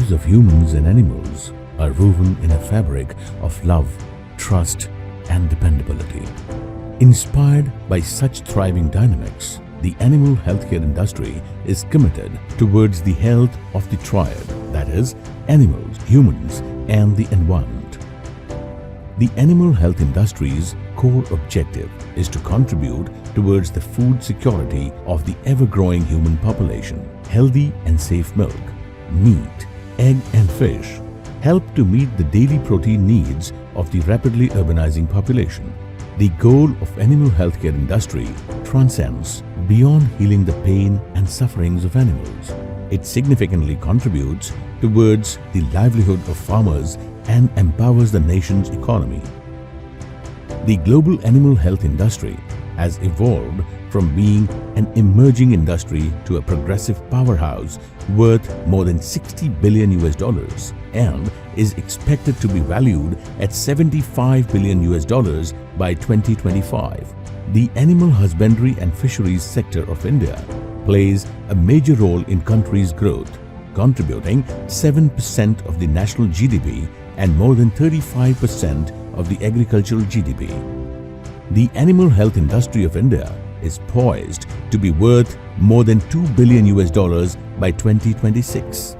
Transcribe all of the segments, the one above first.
lives of humans and animals are woven in a fabric of love, trust, and dependability. Inspired by such thriving dynamics, the animal healthcare industry is committed towards the health of the triad, that is, animals, humans, and the environment. The animal health industry's core objective is to contribute towards the food security of the ever-growing human population. Healthy and safe milk, meat, egg, and fish help to meet the daily protein needs of the rapidly urbanizing population. The goal of animal healthcare industry transcends beyond healing the pain and sufferings of animals. It significantly contributes towards the livelihood of farmers and empowers the nation's economy. The global animal health industry has evolved from being an emerging industry to a progressive powerhouse worth more than $60 billion and is expected to be valued at $75 billion by 2025. The animal husbandry and fisheries sector of India plays a major role in country's growth, contributing 7% of the national GDP and more than 35% of the agricultural GDP. The animal health industry of India is poised to be worth more than $2 billion by 2026.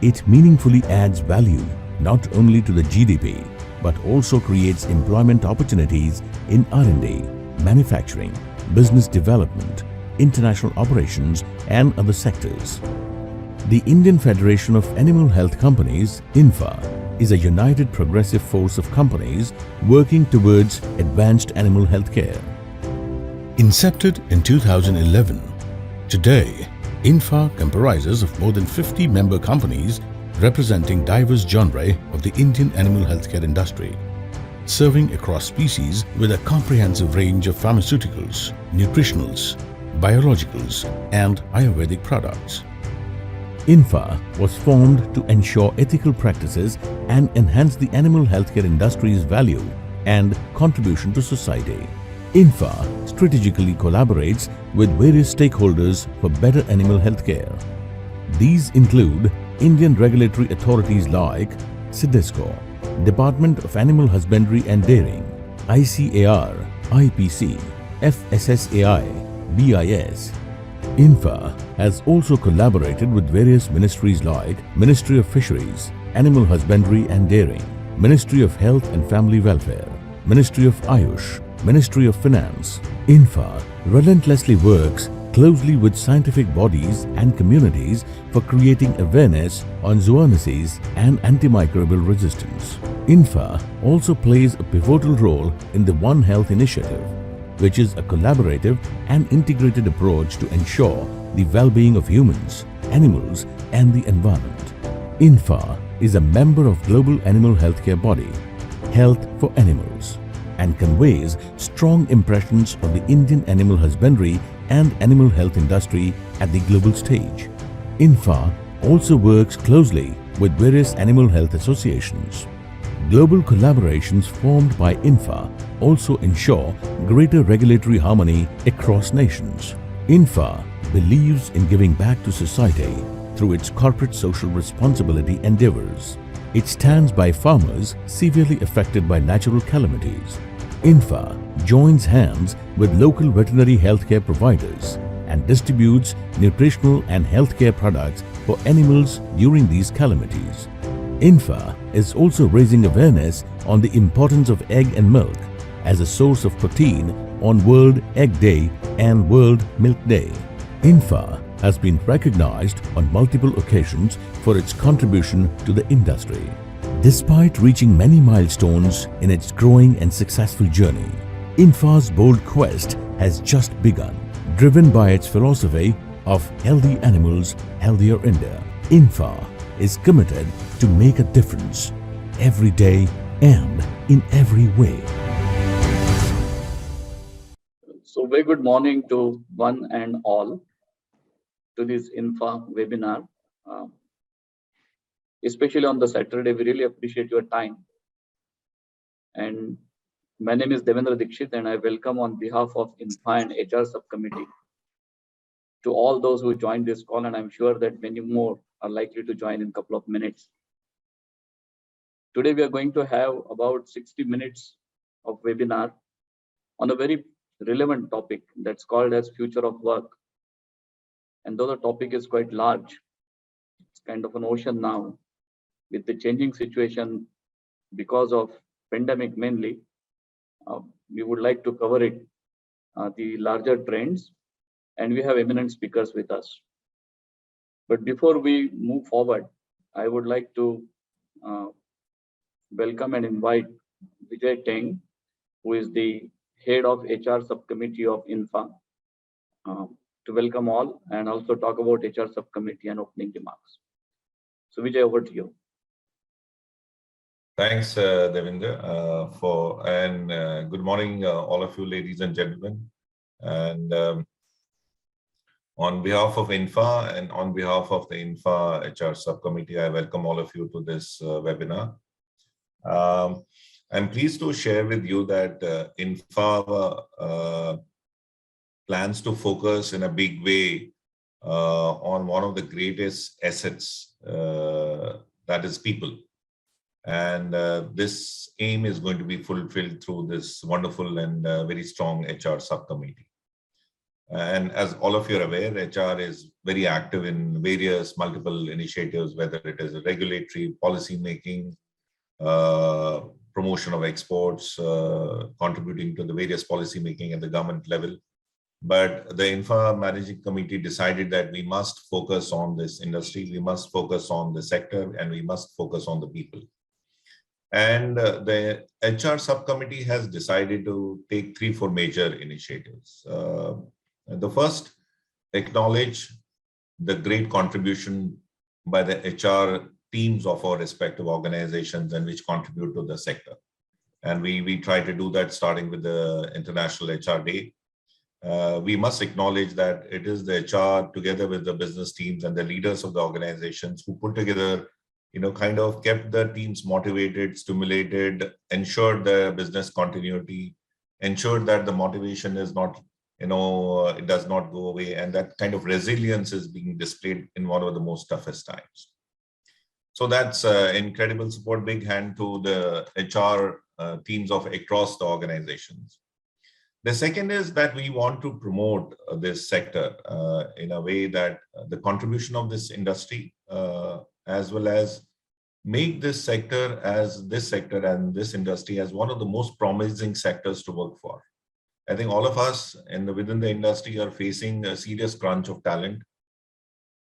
It meaningfully adds value not only to the GDP but also creates employment opportunities in R&D, manufacturing, business development, international operations, and other sectors. The Indian Federation of Animal Health Companies, INFA, is a united progressive force of companies working towards advanced animal health care. Incepted in 2011, today, INFA comprises of more than 50 member companies representing diverse genres of the Indian animal healthcare industry, serving across species with a comprehensive range of pharmaceuticals, nutritionals, biologicals, and Ayurvedic products. INFA was formed to ensure ethical practices and enhance the animal healthcare industry's value and contribution to society. INFA strategically collaborates with various stakeholders for better animal health care. These include Indian regulatory authorities like CIDESCO, Department of Animal Husbandry and Dairying, ICAR, IPC, FSSAI, BIS. INFA has also collaborated with various ministries like Ministry of Fisheries, Animal Husbandry and Dairying, Ministry of Health and Family Welfare, Ministry of Ayush, Ministry of Finance. INFA relentlessly works closely with scientific bodies and communities for creating awareness on zoonosis and antimicrobial resistance. INFA also plays a pivotal role in the One Health initiative, which is a collaborative and integrated approach to ensure the well-being of humans, animals, and the environment. INFA is a member of global animal healthcare body, Health for Animals, and conveys strong impressions of the Indian animal husbandry and animal health industry at the global stage. INFA also works closely with various animal health associations. Global collaborations formed by INFA also ensure greater regulatory harmony across nations. INFA believes in giving back to society through its corporate social responsibility endeavors. It stands by farmers severely affected by natural calamities. INFA joins hands with local veterinary healthcare providers and distributes nutritional and healthcare products for animals during these calamities. INFA is also raising awareness on the importance of egg and milk as a source of protein on World Egg Day and World Milk Day. INFA has been recognized on multiple occasions for its contribution to the industry. Despite reaching many milestones in its growing and successful journey, INFA's bold quest has just begun. Driven by its philosophy of Healthy Animals, Healthier India, INFA is committed to make a difference every day and in every way. So very good morning to one and all to this INFA webinar. Especially on the Saturday, we really appreciate your time. And my name is Devendra Dikshit, and I welcome on behalf of INFA and HR subcommittee to all those who joined this call, and I'm sure that many more are likely to join in a couple of minutes. Today, we are going to have about 60 minutes of webinar on a very relevant topic that's called as future of work. And though the topic is quite large, it's kind of an ocean now with the changing situation because of pandemic mainly. We would like to cover it, the larger trends, and we have eminent speakers with us. But before we move forward, I would like to welcome and invite Vijay Teng, who is the head of HR subcommittee of INFA, to welcome all and also talk about HR subcommittee and opening remarks. So Vijay, over to you. Thanks, Devendra, good morning, all of you, ladies and gentlemen. And on behalf of INFA and on behalf of the INFA HR subcommittee, I welcome all of you to this webinar. I'm pleased to share with you that INFA plans to focus in a big way on one of the greatest assets, that is people. And this aim is going to be fulfilled through this wonderful and very strong HR subcommittee. And as all of you are aware, HR is very active in various multiple initiatives, whether it is regulatory, policy making, promotion of exports, contributing to the various policy making at the government level. But the INFA Managing Committee decided that we must focus on this industry, we must focus on the sector, and we must focus on the people. And the HR subcommittee has decided to take 3-4 major initiatives. The first, acknowledge the great contribution by the HR teams of our respective organizations and which contribute to the sector. And we try to do that starting with the International HR Day. We must acknowledge that it is the HR together with the business teams and the leaders of the organizations who put together, kind of kept the teams motivated, stimulated, ensured the business continuity, ensured that the motivation is not, it does not go away, and that kind of resilience is being displayed in one of the most toughest times. So that's incredible support, big hand to the HR teams of across the organizations. The second is that we want to promote this sector in a way that the contribution of this industry, as well as make this sector and this industry as one of the most promising sectors to work for. I think all of us within the industry are facing a serious crunch of talent,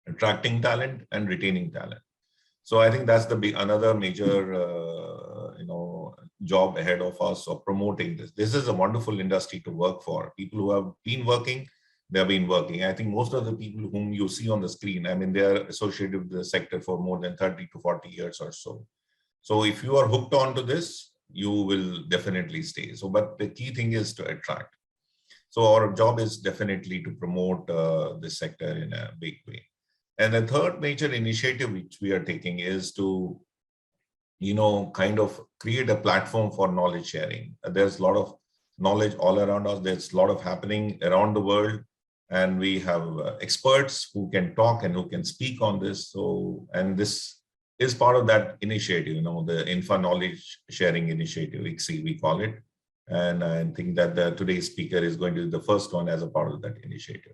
attracting talent and retaining talent. So I think that's another major job ahead of us of promoting this. This is a wonderful industry to work for. People who have been working, they've been working. I think most of the people whom you see on the screen, they are associated with the sector for more than 30 to 40 years or so. So if you are hooked onto this, you will definitely stay. But the key thing is to attract. So our job is definitely to promote this sector in a big way. And the third major initiative which we are taking is to, kind of create a platform for knowledge sharing. There's a lot of knowledge all around us. There's a lot of happening around the world. And we have experts who can talk and who can speak on this. And this is part of that initiative, the INFA Knowledge Sharing Initiative, ICSI, we call it. And I think that today's speaker is going to be the first one as a part of that initiative.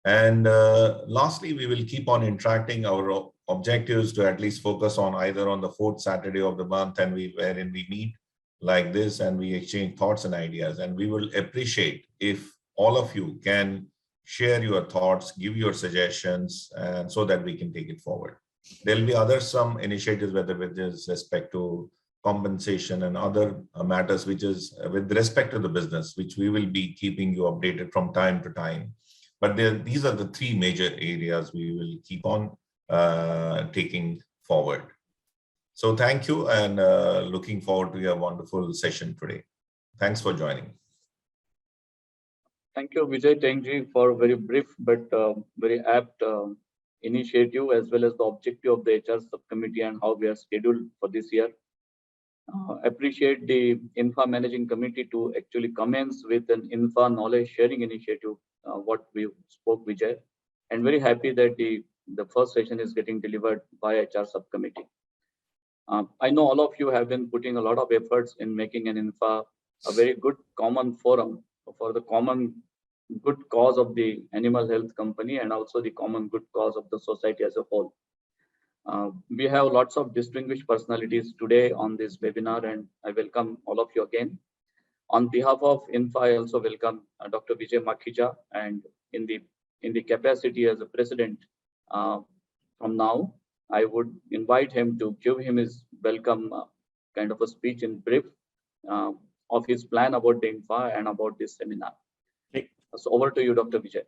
And lastly, we will keep on interacting. Our objectives to at least focus on either on the 4th Saturday of the month wherein we meet like this and we exchange thoughts and ideas. And we will appreciate if all of you can share your thoughts, give your suggestions, and so that we can take it forward. There'll be some initiatives, whether with respect to compensation and other matters, which is with respect to the business, which we will be keeping you updated from time to time. But these are the 3 major areas we will keep on taking forward. So thank you, and looking forward to your wonderful session today. Thanks for joining. Thank you, Vijay Tengji, for a very brief but very apt initiative, as well as the objective of the HR subcommittee and how we are scheduled for this year. Appreciate the INFA Managing Committee to actually commence with an INFA knowledge sharing initiative, what we spoke, Vijay, and very happy that the the first session is getting delivered by HR subcommittee. I know all of you have been putting a lot of efforts in making an INFA a very good common forum for the common good cause of the animal health company and also the common good cause of the society as a whole. We have lots of distinguished personalities today on this webinar, and I welcome all of you again. On behalf of INFA, I also welcome Dr. Vijay Makhija, and in the capacity as a president from now, I would invite him to give him his welcome kind of a speech in brief of his plan about the INFA and about this seminar. So over to you, Dr. Vijay.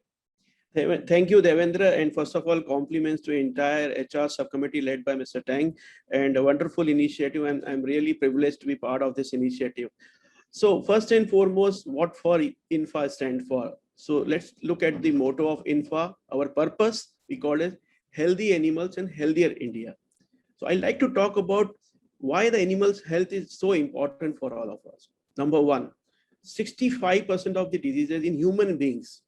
Thank you, Devendra. And first of all, compliments to entire HR subcommittee led by Mr. Tang, and a wonderful initiative. And I'm really privileged to be part of this initiative. So first and foremost, what for INFA stand for? So let's look at the motto of INFA. Our purpose, we call it Healthy Animals and Healthier India. So I'd like to talk about why the animals' health is so important for all of us. Number one, 65% of the diseases in human beings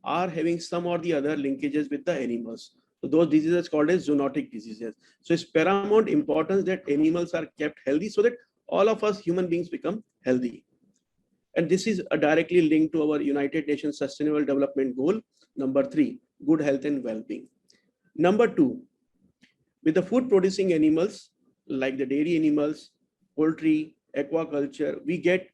are having some or the other linkages with the animals. So those diseases called as zoonotic diseases. So it's paramount importance that animals are kept healthy so that all of us human beings become healthy. And this is directly linked to our United Nations Sustainable Development Goal, number 3, good health and well-being. Number 2, with the food producing animals, like the dairy animals, poultry, aquaculture, we get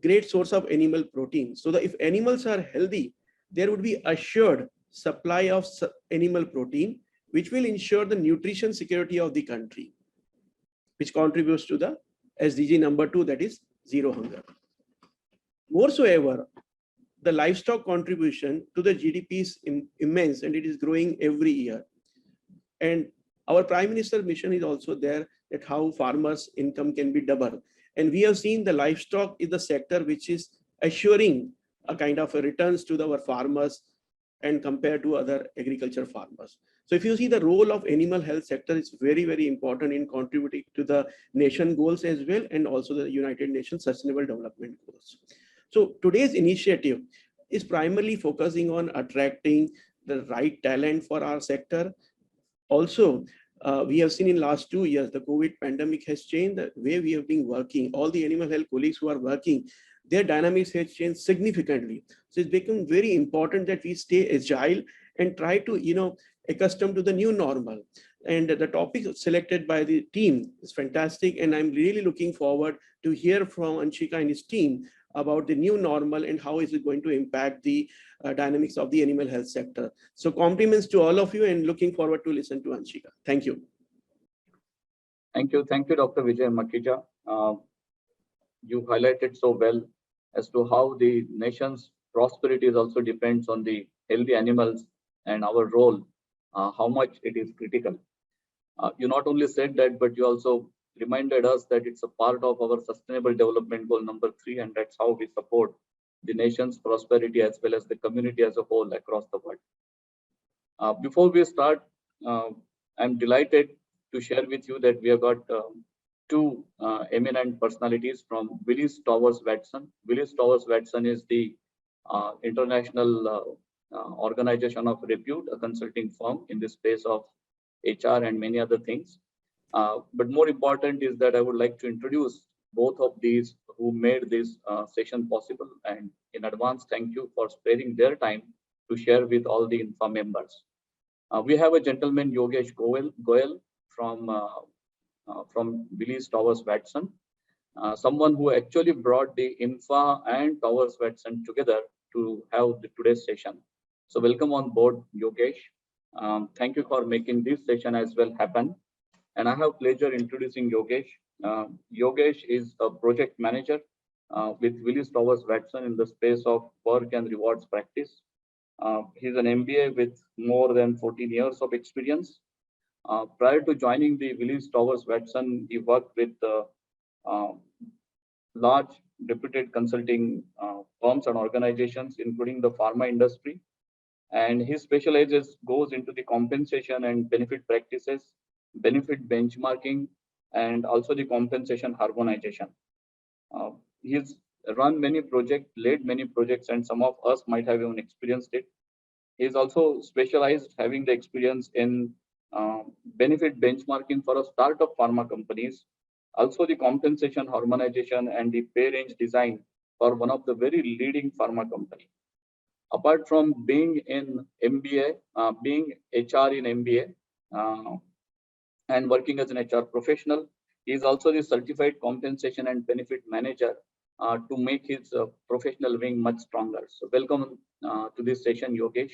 great source of animal protein. So that if animals are healthy, there would be assured supply of animal protein, which will ensure the nutrition security of the country, which contributes to the SDG number 2, that is zero hunger. Moreover, the livestock contribution to the GDP is immense, and it is growing every year. And our Prime Minister's mission is also there, that how farmers' income can be doubled. And we have seen the livestock is the sector which is assuring a kind of a returns to our farmers and compared to other agriculture farmers. So if you see, the role of animal health sector is very, very important in contributing to the nation goals as well, and also the United Nations Sustainable Development Goals. So today's initiative is primarily focusing on attracting the right talent for our sector. Also, we have seen in last 2 years, the COVID pandemic has changed the way we have been working. All the animal health colleagues who are working, their dynamics has changed significantly. So it's become very important that we stay agile and try to, accustom to the new normal. And the topic selected by the team is fantastic. And I'm really looking forward to hear from Anshika and his team about the new normal and how is it going to impact the dynamics of the animal health sector. So compliments to all of you, and looking forward to listen to Anshika. Thank you. Thank you, Dr. Vijay Makhija. You highlighted so well as to how the nation's prosperity also depends on the healthy animals and our role, how much it is critical. You not only said that, but you also reminded us that it's a part of our Sustainable Development Goal number 3, and that's how we support the nation's prosperity as well as the community as a whole across the world. Before we start, I'm delighted to share with you that we have got 2 eminent personalities from Willis Towers Watson. Willis Towers Watson is the international organization of repute, a consulting firm in the space of HR and many other things. But more important is that I would like to introduce both of these who made this session possible. And in advance, thank you for sparing their time to share with all the INFA members. We have a gentleman, Yogesh Goel from Willis Towers Watson, someone who actually brought the INFA and Towers Watson together to have today's session. So welcome on board, Yogesh. Thank you for making this session as well happen. And I have pleasure introducing Yogesh. Yogesh is a project manager with Willis Towers Watson in the space of work and rewards practice. He's an MBA with more than 14 years of experience. Prior to joining the Willis Towers Watson, he worked with large reputed consulting firms and organizations, including the pharma industry. And his specializes goes into the compensation and benefit practices, benefit benchmarking, and also the compensation harmonization. He's run many projects, led many projects, and some of us might have even experienced it. He is also specialized, having the experience in benefit benchmarking for a startup pharma companies, also the compensation harmonization and the pay range design for one of the very leading pharma company. Apart from being in MBA, being HR in MBA, and working as an HR professional, he is also the certified compensation and benefit manager to make his professional wing much stronger. So welcome to this session, Yogesh,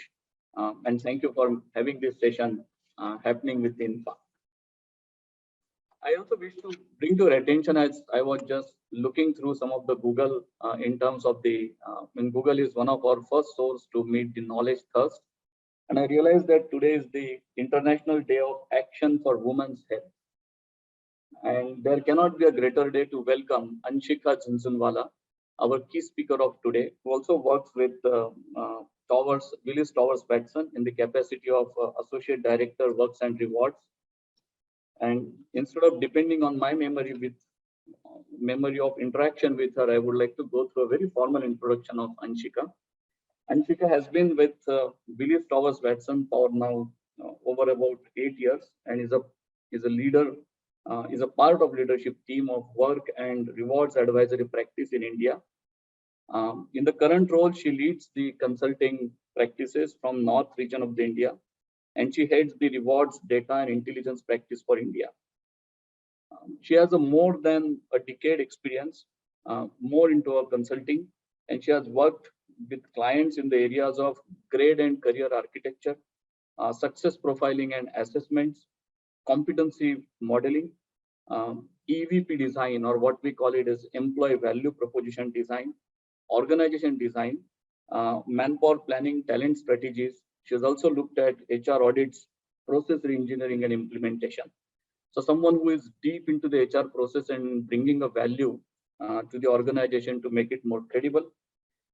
and thank you for having this session happening with INFA. I also wish to bring to your attention, as I was just looking through some of the Google in terms of the, Google is one of our first source to meet the knowledge thirst. And I realized that today is the International Day of Action for Women's Health. And there cannot be a greater day to welcome Anshika Jhunjhunwala, our key speaker of today, who also works with Willis Towers Watson in the capacity of Associate Director, Works and Rewards. And instead of depending on my memory of interaction with her, I would like to go through a very formal introduction of Anshika. Anshika has been with Willis Towers Watson for now over about 8 years, and is a leader, is a part of leadership team of work and rewards advisory practice in India. In the current role, she leads the consulting practices from North region of the India, and she heads the rewards data and intelligence practice for India. She has a more than a decade experience, more into her consulting, and she has worked with clients in the areas of grade and career architecture, success profiling and assessments, competency modeling, EVP design, or what we call it as employee value proposition design, organization design, manpower planning, talent strategies. She has also looked at HR audits, process reengineering and implementation. So someone who is deep into the HR process and bringing a value to the organization to make it more credible.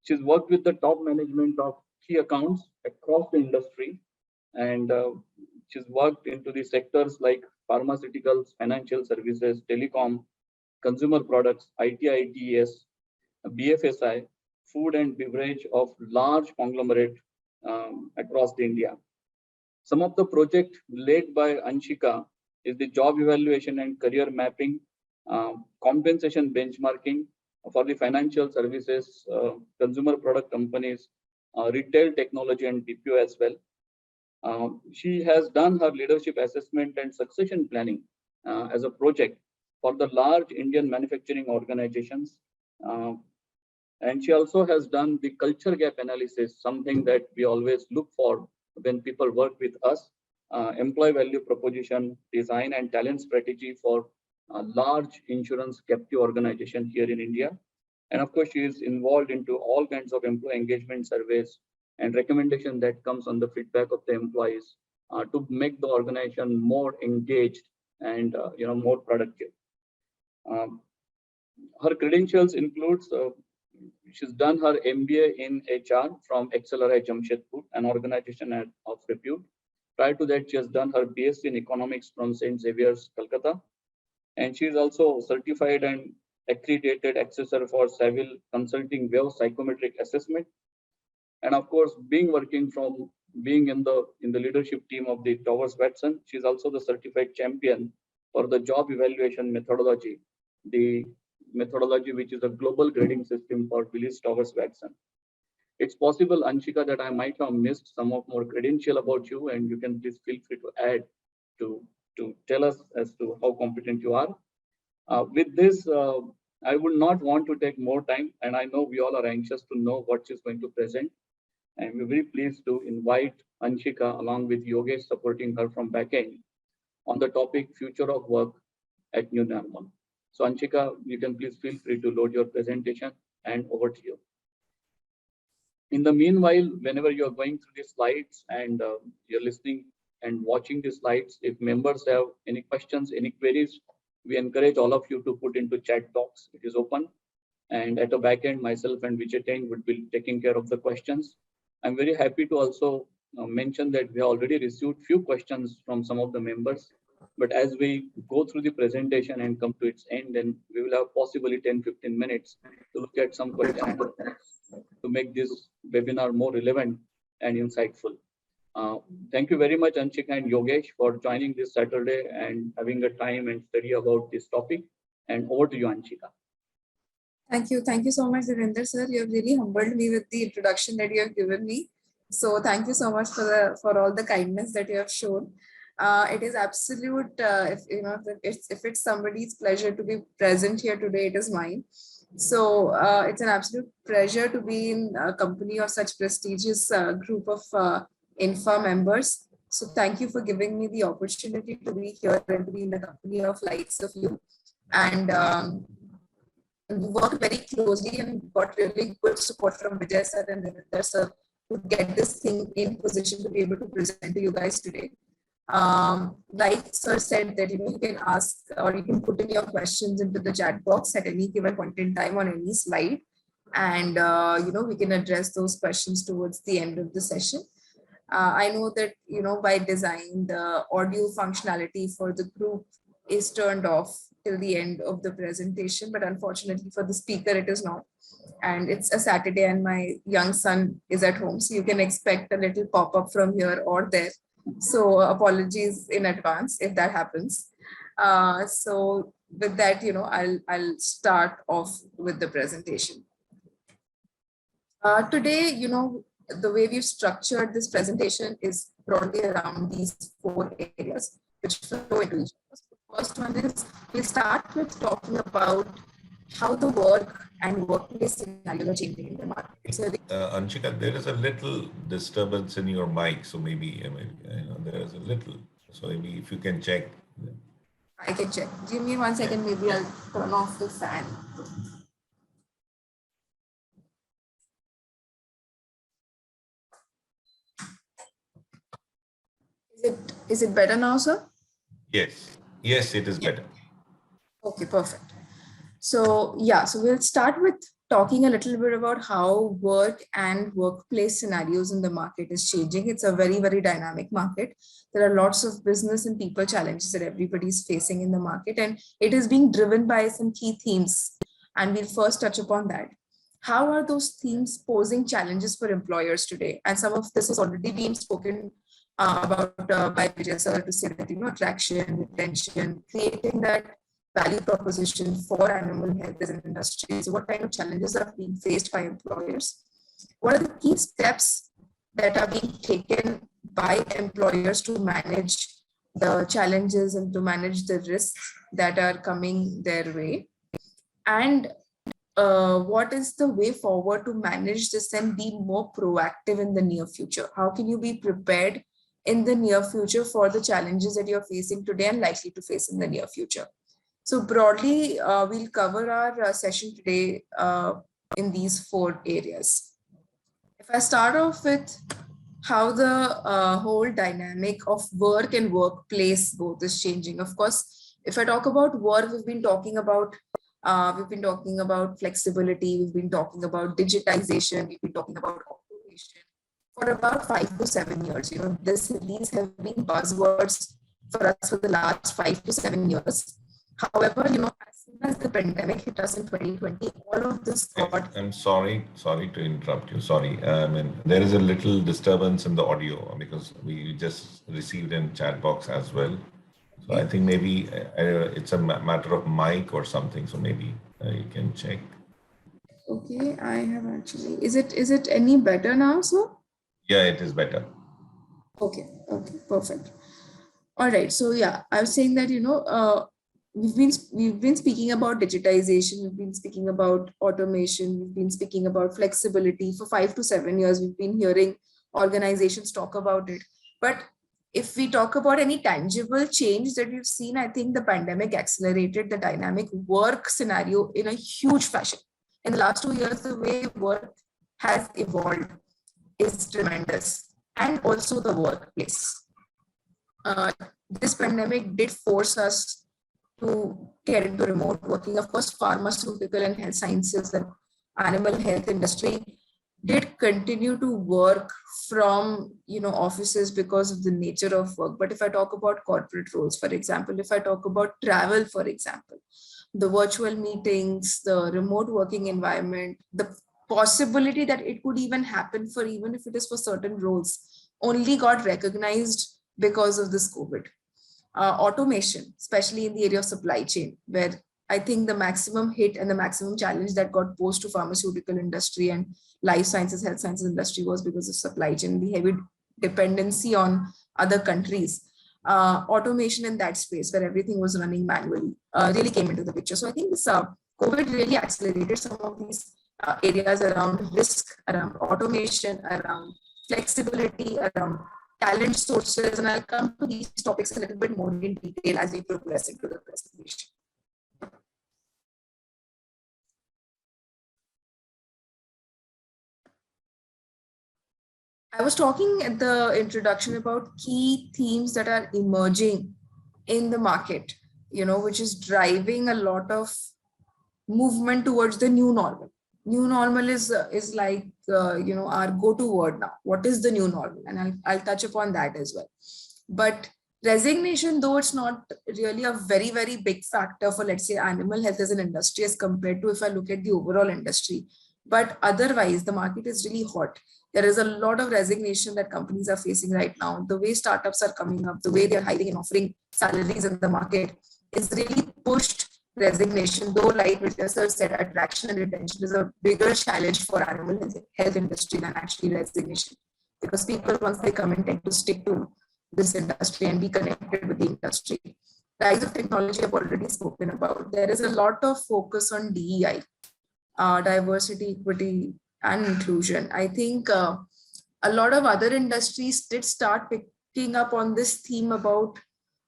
She's worked with the top management of key accounts across the industry, and she's worked into the sectors like pharmaceuticals, financial services, telecom, consumer products, IT, ITES, BFSI, food and beverage of large conglomerate across the India. Some of the projects led by Anshika is the job evaluation and career mapping, compensation benchmarking for the financial services, consumer product companies, retail technology and BPO as well. She has done her leadership assessment and succession planning as a project for the large Indian manufacturing organizations. And she also has done the culture gap analysis, something that we always look for when people work with us, employee value proposition design and talent strategy for a large insurance captive organization here in India. And of course, she is involved into all kinds of employee engagement surveys and recommendation that comes on the feedback of the employees to make the organization more engaged and more productive. Her credentials includes she's done her MBA in HR from XLRI Jamshedpur, an organization of repute. Prior to that, she has done her BSc in economics from St. Xavier's, Calcutta. And she is also certified and accredited assessor for Saville Consulting Wave Psychometric Assessment. And of course, being in the leadership team of the Towers Watson, she's also the certified champion for the job evaluation methodology, the methodology which is a global grading system for Willis Towers Watson. It's possible, Anshika, that I might have missed some of more credential about you, and you can please feel free to add to tell us as to how competent you are. With this, I would not want to take more time, and I know we all are anxious to know what she's going to present. And we're very pleased to invite Anshika along with Yogesh supporting her from backend on the topic Future of Work at New Normal. So Anshika, you can please feel free to load your presentation, and over to you. In the meanwhile, whenever you're going through the slides and you're listening and watching the slides, if members have any questions, any queries, we encourage all of you to put into chat box. It is open. And at the back end, myself and Vijay Teng would be taking care of the questions. I'm very happy to also mention that we already received few questions from some of the members. But as we go through the presentation and come to its end, then we will have possibly 10-15 minutes to look at some questions to make this webinar more relevant and insightful. Thank you very much, Anshika and Yogesh, for joining this Saturday and having a time and study about this topic. And over to you, Anshika. Thank you. Thank you so much, Devendra sir. You have really humbled me with the introduction that you have given me. So thank you so much for all the kindness that you have shown. It is absolute, if it's somebody's pleasure to be present here today, it is mine. So it's an absolute pleasure to be in a company of such prestigious group of INFA members. So thank you for giving me the opportunity to be here and to be in the company of likes of you. And we worked very closely and got really good support from Vijay sir and Devendra sir to get this thing in position to be able to present to you guys today. Like sir said that you can ask or you can put in your questions into the chat box at any given point in time on any slide, and we can address those questions towards the end of the session. I know that by design the audio functionality for the group is turned off till the end of the presentation, but unfortunately for the speaker it is not. And it's a Saturday and my young son is at home, so you can expect a little pop-up from here or there. So apologies in advance if that happens. So with that, I'll start off with the presentation. Today, the way we've structured this presentation is broadly around these 4 areas, which flow into each other. First one is we'll start with talking about how the work and workplace scenario are changing in the market. So Anshika, there is a little disturbance in your mic, so maybe there is a little. So maybe if you can check. I can check. Give me 1 second. Maybe I'll turn off the fan. Is it better now, sir? Yes, it is better. Okay, perfect. So so we'll start with talking a little bit about how work and workplace scenarios in the market is changing. It's a very, very dynamic market. There are lots of business and people challenges that everybody is facing in the market, and it is being driven by some key themes. And we'll first touch upon that. How are those themes posing challenges for employers today? And some of this has already been spoken about by Vijay sir, to say that attraction, retention, creating that value proposition for animal health as an industry. So what kind of challenges are being faced by employers? What are the key steps that are being taken by employers to manage the challenges and to manage the risks that are coming their way? And what is the way forward to manage this and be more proactive in the near future? How can you be prepared in the near future for the challenges that you're facing today and likely to face in the near future? So broadly, we'll cover our session today in these 4 areas. If I start off with how the whole dynamic of work and workplace both is changing. Of course, if I talk about work, we've been talking about flexibility, we've been talking about digitization, we've been talking about automation for about 5 to 7 years. These have been buzzwords for us for the last 5 to 7 years. However, as soon as the pandemic hit us in 2020, all of this got... I'm sorry to interrupt you. Sorry. There is a little disturbance in the audio because we just received in chat box as well. So I think maybe it's a matter of mic or something. So maybe you can check. Okay, I have actually... Is it any better now, sir? Yeah, it is better. Okay, perfect. All right. So I was saying that, we've been speaking about digitization, we've been speaking about automation, we've been speaking about flexibility for 5 to 7 years. We've been hearing organizations talk about it. But if we talk about any tangible change that we've seen, I think the pandemic accelerated the dynamic work scenario in a huge fashion. In the last 2 years, the way work has evolved is tremendous, and also the workplace. This pandemic did force us to get into remote working. Of course, pharmaceutical and health sciences and animal health industry did continue to work from offices because of the nature of work. But if I talk about corporate roles, for example, if I talk about travel, for example, the virtual meetings, the remote working environment, the possibility that it could even happen for, even if it is for certain roles, only got recognized because of this COVID. Automation, especially in the area of supply chain, where I think the maximum hit and the maximum challenge that got posed to pharmaceutical industry and life sciences, health sciences industry was because of supply chain, the heavy dependency on other countries. Automation in that space where everything was running manually really came into the picture. So I think this COVID really accelerated some of these areas around risk, around automation, around flexibility, around talent sources. And I'll come to these topics a little bit more in detail as we progress into the presentation. I was talking at the introduction about key themes that are emerging in the market, which is driving a lot of movement towards the new normal. New normal is like, our go-to word now. What is the new normal? And I'll touch upon that as well. But resignation, though it's not really a very, very big factor for, let's say, animal health as an industry as compared to if I look at the overall industry. But otherwise, the market is really hot. There is a lot of resignation that companies are facing right now. The way startups are coming up, the way they're hiring and offering salaries in the market is really pushed resignation, though like Richard sir said, attraction and retention is a bigger challenge for animal health industry than actually resignation. Because people, once they come in, tend to stick to this industry and be connected with the industry. Rise of technology I've already spoken about. There is a lot of focus on DEI, diversity, equity, and inclusion. I think a lot of other industries did start picking up on this theme about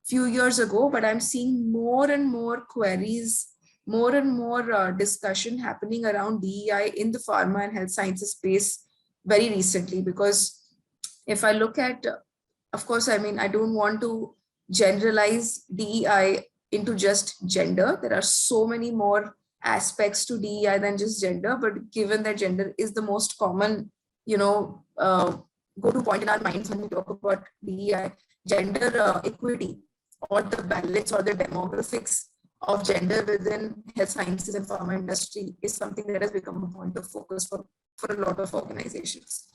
few years ago, but I'm seeing more and more queries, more and more discussion happening around DEI in the pharma and health sciences space very recently. Because if I look at, of course, I mean, I don't want to generalize DEI into just gender. There are so many more aspects to DEI than just gender, but given that gender is the most common, go-to point in our minds when we talk about DEI, gender equity or the balance or the demographics of gender within health sciences and pharma industry is something that has become a point of focus for a lot of organizations.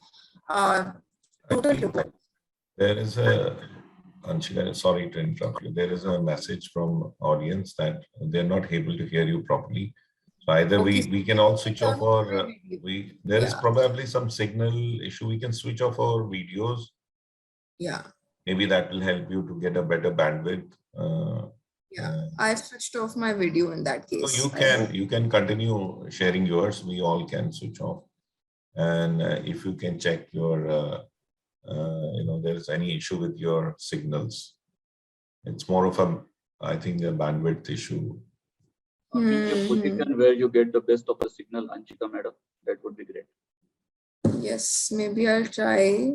There is a, Anshika, sorry to interrupt you. There is a message from audience that they're not able to hear you properly. So either we can all switch off or there is probably some signal issue. We can switch off our videos. Yeah. Maybe that will help you to get a better bandwidth. I've switched off my video in that case. So you can continue sharing yours. We all can switch off. And if you can check your, there's any issue with your signals. It's more of a, I think, a bandwidth issue. A position where you get the best of the signal, Anshika madam, that would be great. Yes, maybe I'll try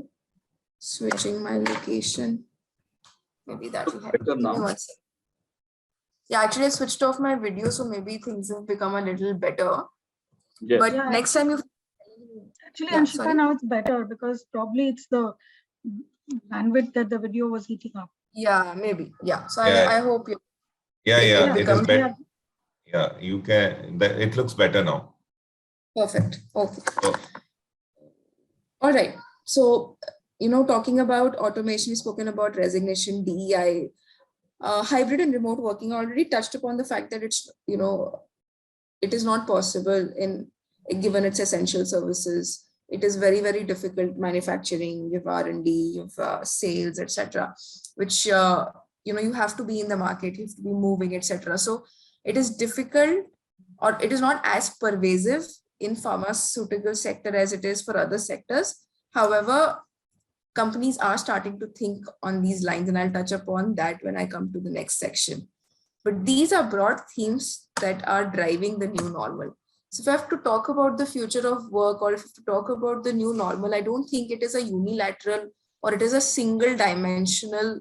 switching my location. Maybe that will help. Better now. Yeah, actually I switched off my video, so maybe things have become a little better. Yes. But next time you actually, Anshika, now it's better because probably it's the bandwidth that the video was heating up. Yeah, maybe. Yeah. So I hope you. Yeah, it is better. Yeah, you can. It looks better now. Perfect. Okay. All right. So, talking about automation, we've spoken about resignation, DEI, hybrid and remote working. I already touched upon the fact that it's, it is not possible given its essential services. It is very, very difficult manufacturing, you have R&D, you have sales, etc., which, you have to be in the market, you have to be moving, etc. So it is difficult, or it is not as pervasive in pharmaceutical sector as it is for other sectors. However, companies are starting to think on these lines, and I'll touch upon that when I come to the next section. But these are broad themes that are driving the new normal. So if I have to talk about the future of work, or if I have to talk about the new normal, I don't think it is a unilateral or it is a single dimensional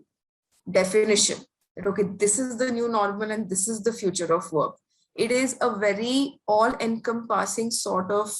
definition that, okay, this is the new normal and this is the future of work. It is a very all-encompassing sort of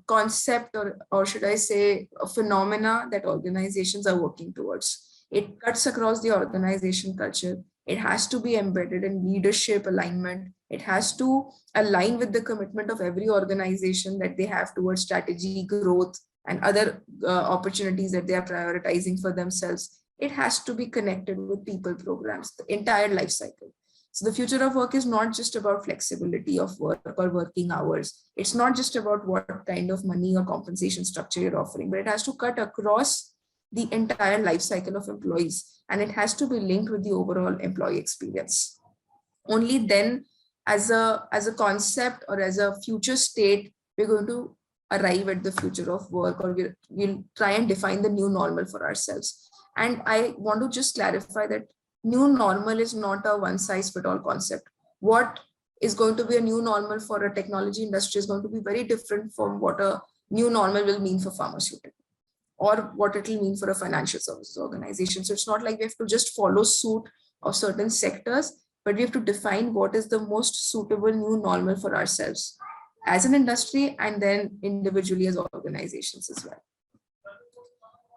concept, or should I say a phenomena that organizations are working towards. It cuts across the organization culture. It has to be embedded in leadership alignment. It has to align with the commitment of every organization that they have towards strategy, growth, and other opportunities that they are prioritizing for themselves. It has to be connected with people programs, the entire life cycle. So the future of work is not just about flexibility of work or working hours. It's not just about what kind of money or compensation structure you're offering, but it has to cut across the entire life cycle of employees, and it has to be linked with the overall employee experience. Only then, as a concept or as a future state, we're going to arrive at the future of work, or we'll try and define the new normal for ourselves. And I want to just clarify that new normal is not a one-size-fits-all concept. What is going to be a new normal for a technology industry is going to be very different from what a new normal will mean for pharmaceutical, or what it will mean for a financial services organization. So it's not like we have to just follow suit of certain sectors, but we have to define what is the most suitable new normal for ourselves as an industry, and then individually as organizations as well.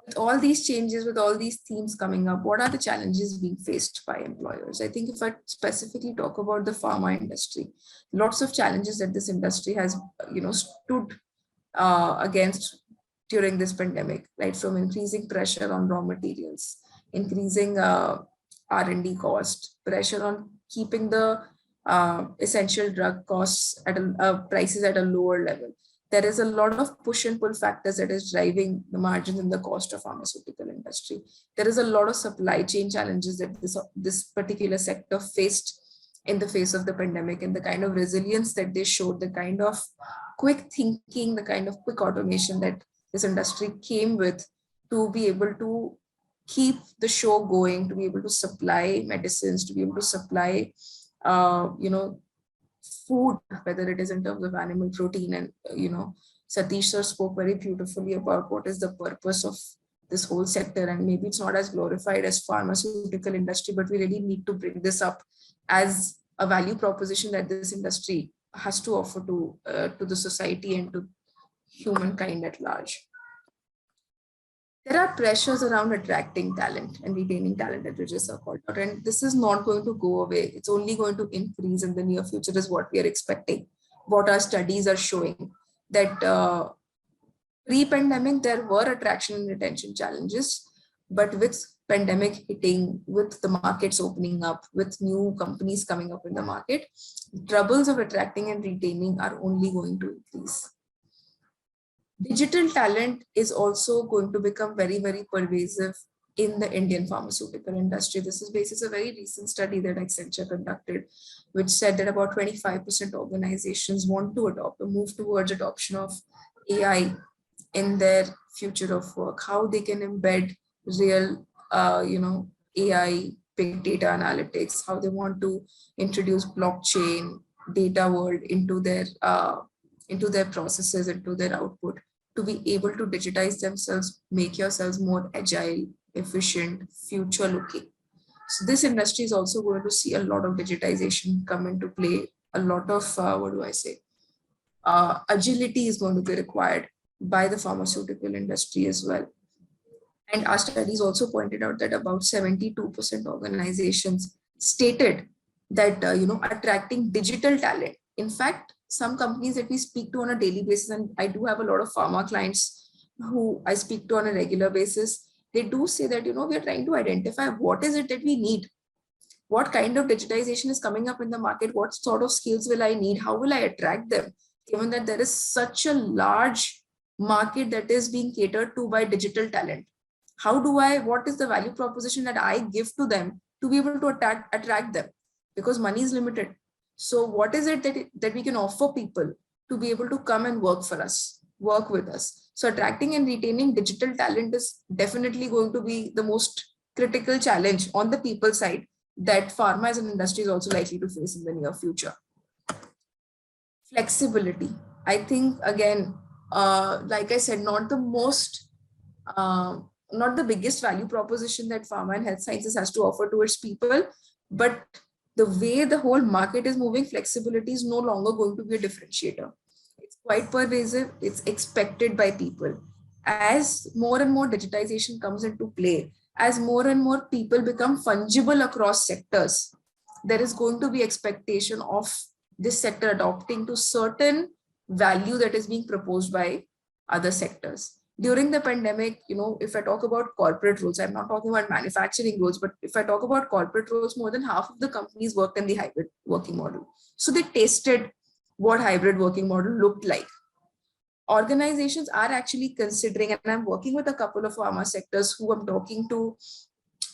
With all these changes, with all these themes coming up, what are the challenges being faced by employers? I think if I specifically talk about the pharma industry, lots of challenges that this industry has, stood against during this pandemic, right? From increasing pressure on raw materials, increasing R&D cost, pressure on keeping the essential drug costs at prices at a lower level. There is a lot of push and pull factors that is driving the margins and the cost of pharmaceutical industry. There is a lot of supply chain challenges that this particular sector faced in the face of the pandemic, and the kind of resilience that they showed, the kind of quick thinking, the kind of quick automation that this industry came with to be able to keep the show going, to be able to supply medicines, to be able to supply, food, whether it is in terms of animal protein. And, Satish sir spoke very beautifully about what is the purpose of this whole sector. And maybe it's not as glorified as pharmaceutical industry, but we really need to bring this up as a value proposition that this industry has to offer to the society and to humankind at large. There are pressures around attracting talent and retaining talent, that Vijay sir called out, and this is not going to go away. It's only going to increase in the near future is what we are expecting. What our studies are showing, that pre-pandemic, there were attraction and retention challenges, but with pandemic hitting, with the markets opening up, with new companies coming up in the market, troubles of attracting and retaining are only going to increase. Digital talent is also going to become very, very pervasive in the Indian pharmaceutical industry. This is based on a very recent study that Accenture conducted, which said that about 25% organizations want to adopt or move towards adoption of AI in their future of work, how they can embed real, AI, big data analytics, how they want to introduce blockchain, data world into their processes, into their output, to be able to digitize themselves, make yourselves more agile, efficient, future looking. So this industry is also going to see a lot of digitization come into play. A lot of, agility is going to be required by the pharmaceutical industry as well. And our studies also pointed out that about 72% organizations stated that, attracting digital talent. In fact, some companies that we speak to on a daily basis, and I do have a lot of pharma clients who I speak to on a regular basis, they do say that, we are trying to identify what is it that we need, what kind of digitization is coming up in the market, what sort of skills will I need, how will I attract them, given that there is such a large market that is being catered to by digital talent. What is the value proposition that I give to them to be able to attract them? Because money is limited. So what is it that we can offer people to be able to come and work for us, work with us? So attracting and retaining digital talent is definitely going to be the most critical challenge on the people side that pharma as an industry is also likely to face in the near future. Flexibility. I think, again, like I said, not the biggest value proposition that pharma and health sciences has to offer towards people, but the way the whole market is moving, flexibility is no longer going to be a differentiator. It's quite pervasive. It's expected by people. As more and more digitization comes into play, as more and more people become fungible across sectors, there is going to be expectation of this sector adopting to certain value that is being proposed by other sectors. During the pandemic, if I talk about corporate roles, I'm not talking about manufacturing roles, but if I talk about corporate roles, more than half of the companies worked in the hybrid working model. So they tasted what hybrid working model looked like. Organizations are actually considering, and I'm working with a couple of pharma sectors who I'm talking to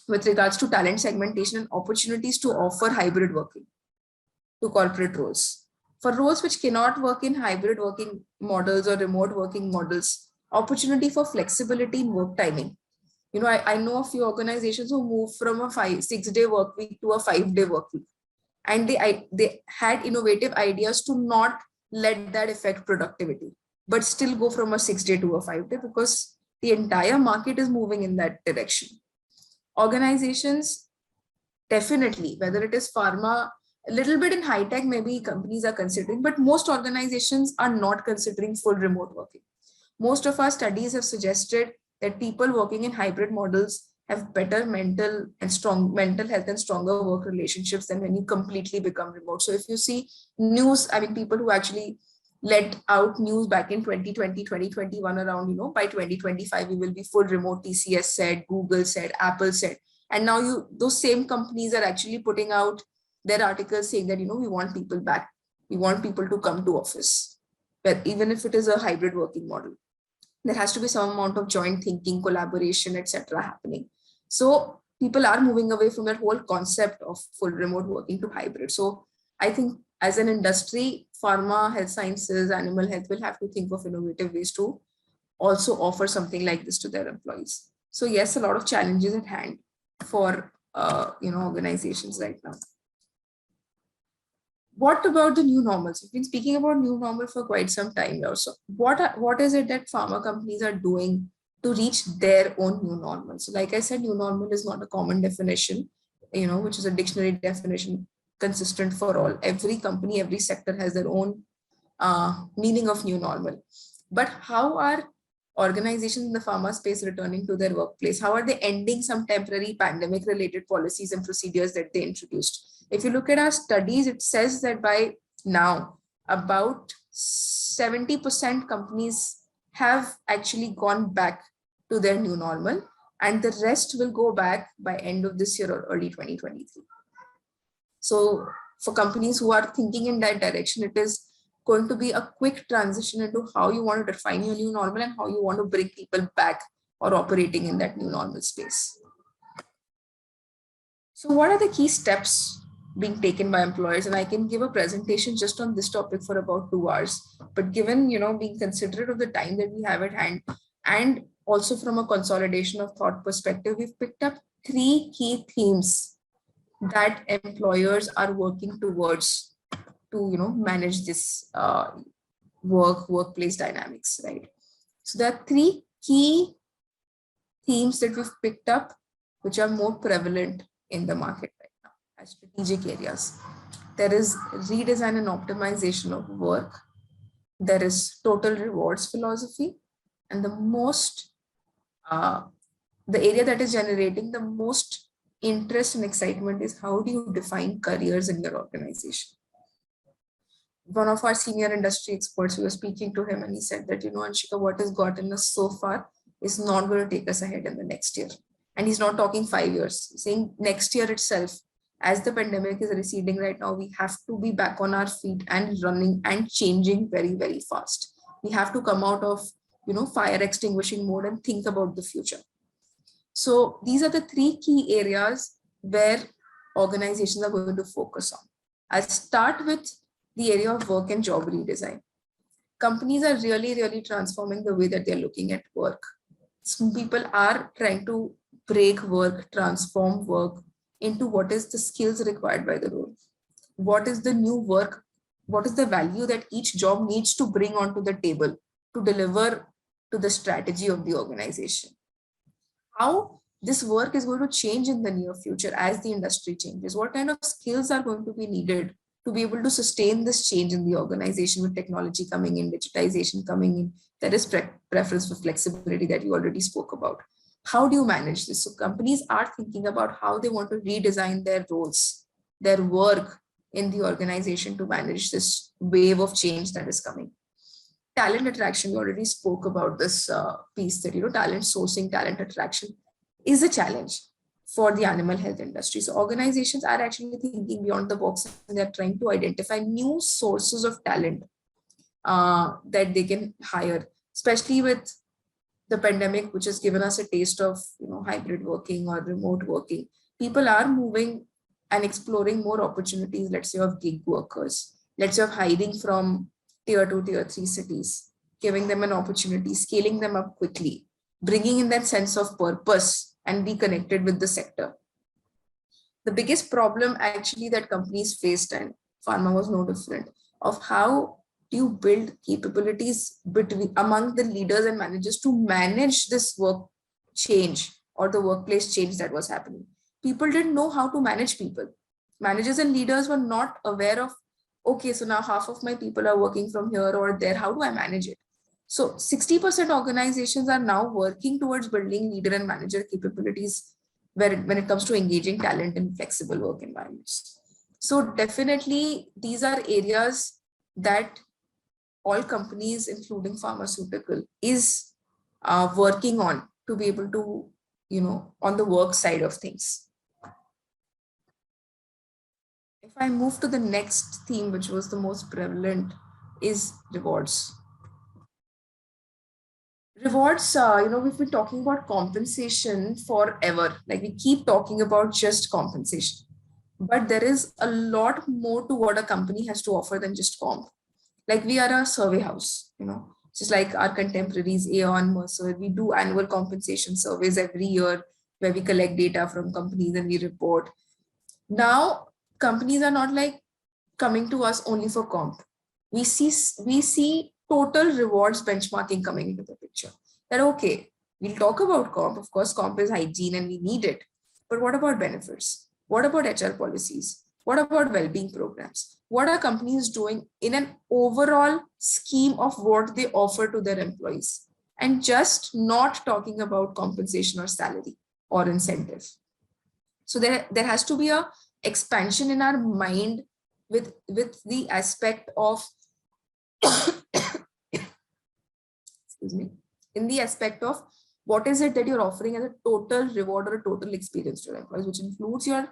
with regards to talent segmentation and opportunities to offer hybrid working to corporate roles. For roles which cannot work in hybrid working models or remote working models, opportunity for flexibility in work timing. I know a few organizations who moved from a 6-day work week to a 5-day work week. And they had innovative ideas to not let that affect productivity, but still go from a 6-day to a 5-day because the entire market is moving in that direction. Organizations, definitely, whether it is pharma, a little bit in high tech, maybe companies are considering, but most organizations are not considering full remote working. Most of our studies have suggested that people working in hybrid models have better mental health and stronger work relationships than when you completely become remote. So if you see news, people who actually let out news back in 2020, 2021 around, by 2025, we will be full remote, TCS said, Google said, Apple said. And now those same companies are actually putting out their articles saying that, we want people back. We want people to come to office, but even if it is a hybrid working model, there has to be some amount of joint thinking, collaboration, etc. happening. So people are moving away from that whole concept of full remote working to hybrid. So I think as an industry, pharma, health sciences, animal health will have to think of innovative ways to also offer something like this to their employees. So yes, a lot of challenges at hand for organizations right now. What about the new normals? We've been speaking about new normal for quite some time now. So what is it that pharma companies are doing to reach their own new normal? So like I said, new normal is not a common definition, which is a dictionary definition consistent for all. Every company, every sector has their own meaning of new normal. But how are organizations in the pharma space returning to their workplace? How are they ending some temporary pandemic related policies and procedures that they introduced? If you look at our studies, it says that by now, about 70% companies have actually gone back to their new normal, and the rest will go back by end of this year or early 2023. So for companies who are thinking in that direction, it is going to be a quick transition into how you want to define your new normal and how you want to bring people back or operating in that new normal space. So what are the key steps being taken by employers? And I can give a presentation just on this topic for about 2 hours, but given, being considerate of the time that we have at hand, and also from a consolidation of thought perspective, we've picked up 3 key themes that employers are working towards to, manage this workplace dynamics, right? So there are 3 key themes that we've picked up, which are more prevalent in the market right now as strategic areas. There is redesign and optimization of work. There is total rewards philosophy. And the area that is generating the most interest and excitement is how do you define careers in your organization? One of our senior industry experts, we were speaking to him, and he said that, Anshika, what has gotten us so far is not going to take us ahead in the next year. And he's not talking 5 years, he's saying next year itself, as the pandemic is receding right now, we have to be back on our feet and running and changing very, very fast. We have to come out of, fire extinguishing mode and think about the future. So these are the 3 key areas where organizations are going to focus on. I'll start with the area of work and job redesign. Companies are really, really transforming the way that they're looking at work. Some people are trying to break work, transform work into what is the skills required by the role. What is the new work? What is the value that each job needs to bring onto the table to deliver to the strategy of the organization? How this work is going to change in the near future as the industry changes? What kind of skills are going to be needed to be able to sustain this change in the organization with technology coming in, digitization coming in? There is preference for flexibility that you already spoke about. How do you manage this? So companies are thinking about how they want to redesign their roles, their work in the organization to manage this wave of change that is coming. Talent attraction, we already spoke about this piece that, talent sourcing, talent attraction is a challenge for the animal health industry. So organizations are actually thinking beyond the box, and they're trying to identify new sources of talent that they can hire, especially with the pandemic, which has given us a taste of hybrid working or remote working. People are moving and exploring more opportunities, let's say of gig workers, let's say of hiring from tier 2, tier 3 cities, giving them an opportunity, scaling them up quickly, bringing in that sense of purpose and be connected with the sector. The biggest problem actually that companies faced, and pharma was no different, of how do you build capabilities among the leaders and managers to manage this work change or the workplace change that was happening. People didn't know how to manage people. Managers and leaders were not aware of, okay, so now half of my people are working from here or there. How do I manage it? So 60% organizations are now working towards building leader and manager capabilities when it comes to engaging talent in flexible work environments. So definitely these are areas that all companies, including pharmaceutical, is working on to be able to, on the work side of things. If I move to the next theme, which was the most prevalent, is rewards. Rewards, we've been talking about compensation forever. Like we keep talking about just compensation, but there is a lot more to what a company has to offer than just comp. Like we are a survey house, just like our contemporaries, Aon, Mercer, we do annual compensation surveys every year where we collect data from companies and we report. Now, companies are not like coming to us only for comp. We see total rewards benchmarking coming into the picture. That, okay, we'll talk about comp. Of course, comp is hygiene and we need it. But what about benefits? What about HR policies? What about well-being programs? What are companies doing in an overall scheme of what they offer to their employees? And just not talking about compensation or salary or incentive. So there has to be a expansion in our mind with the aspect of, excuse me, in the aspect of what is it that you're offering as a total reward or a total experience to your employees, which includes your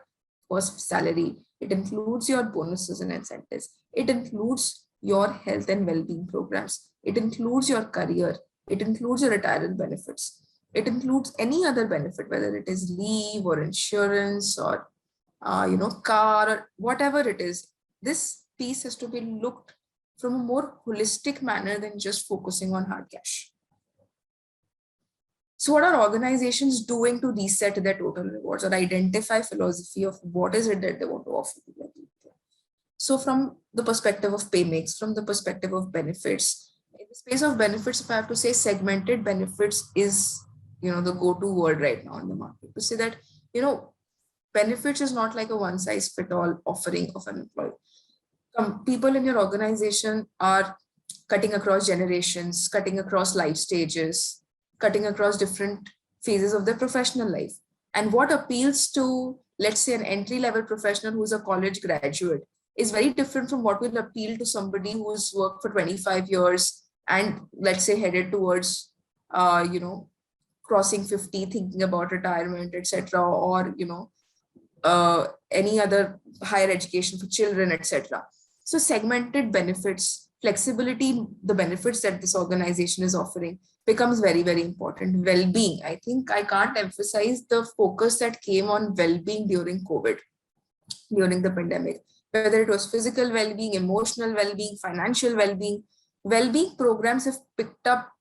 first salary, it includes your bonuses and incentives, it includes your health and well-being programs, it includes your career, it includes your retirement benefits, it includes any other benefit, whether it is leave or insurance or car or whatever it is. This piece has to be looked from a more holistic manner than just focusing on hard cash. So what are organizations doing to reset their total rewards or identify philosophy of what is it that they want to offer to their people? So from the perspective of pay mix, from the perspective of benefits, in the space of benefits, if I have to say, segmented benefits is, the go-to word right now in the market to say that, benefits is not like a one-size-fits-all offering of an employee. People in your organization are cutting across generations, cutting across life stages, cutting across different phases of their professional life. And what appeals to, let's say, an entry-level professional who's a college graduate is very different from what will appeal to somebody who's worked for 25 years and, let's say, headed towards, crossing 50, thinking about retirement, etc., or, any other higher education for children, etc. So segmented benefits, flexibility, the benefits that this organization is offering becomes very, very important. Well-being, I think I can't emphasize the focus that came on well-being during COVID, during the pandemic, whether it was physical well-being, emotional well-being, financial well-being. Well-being programs have picked up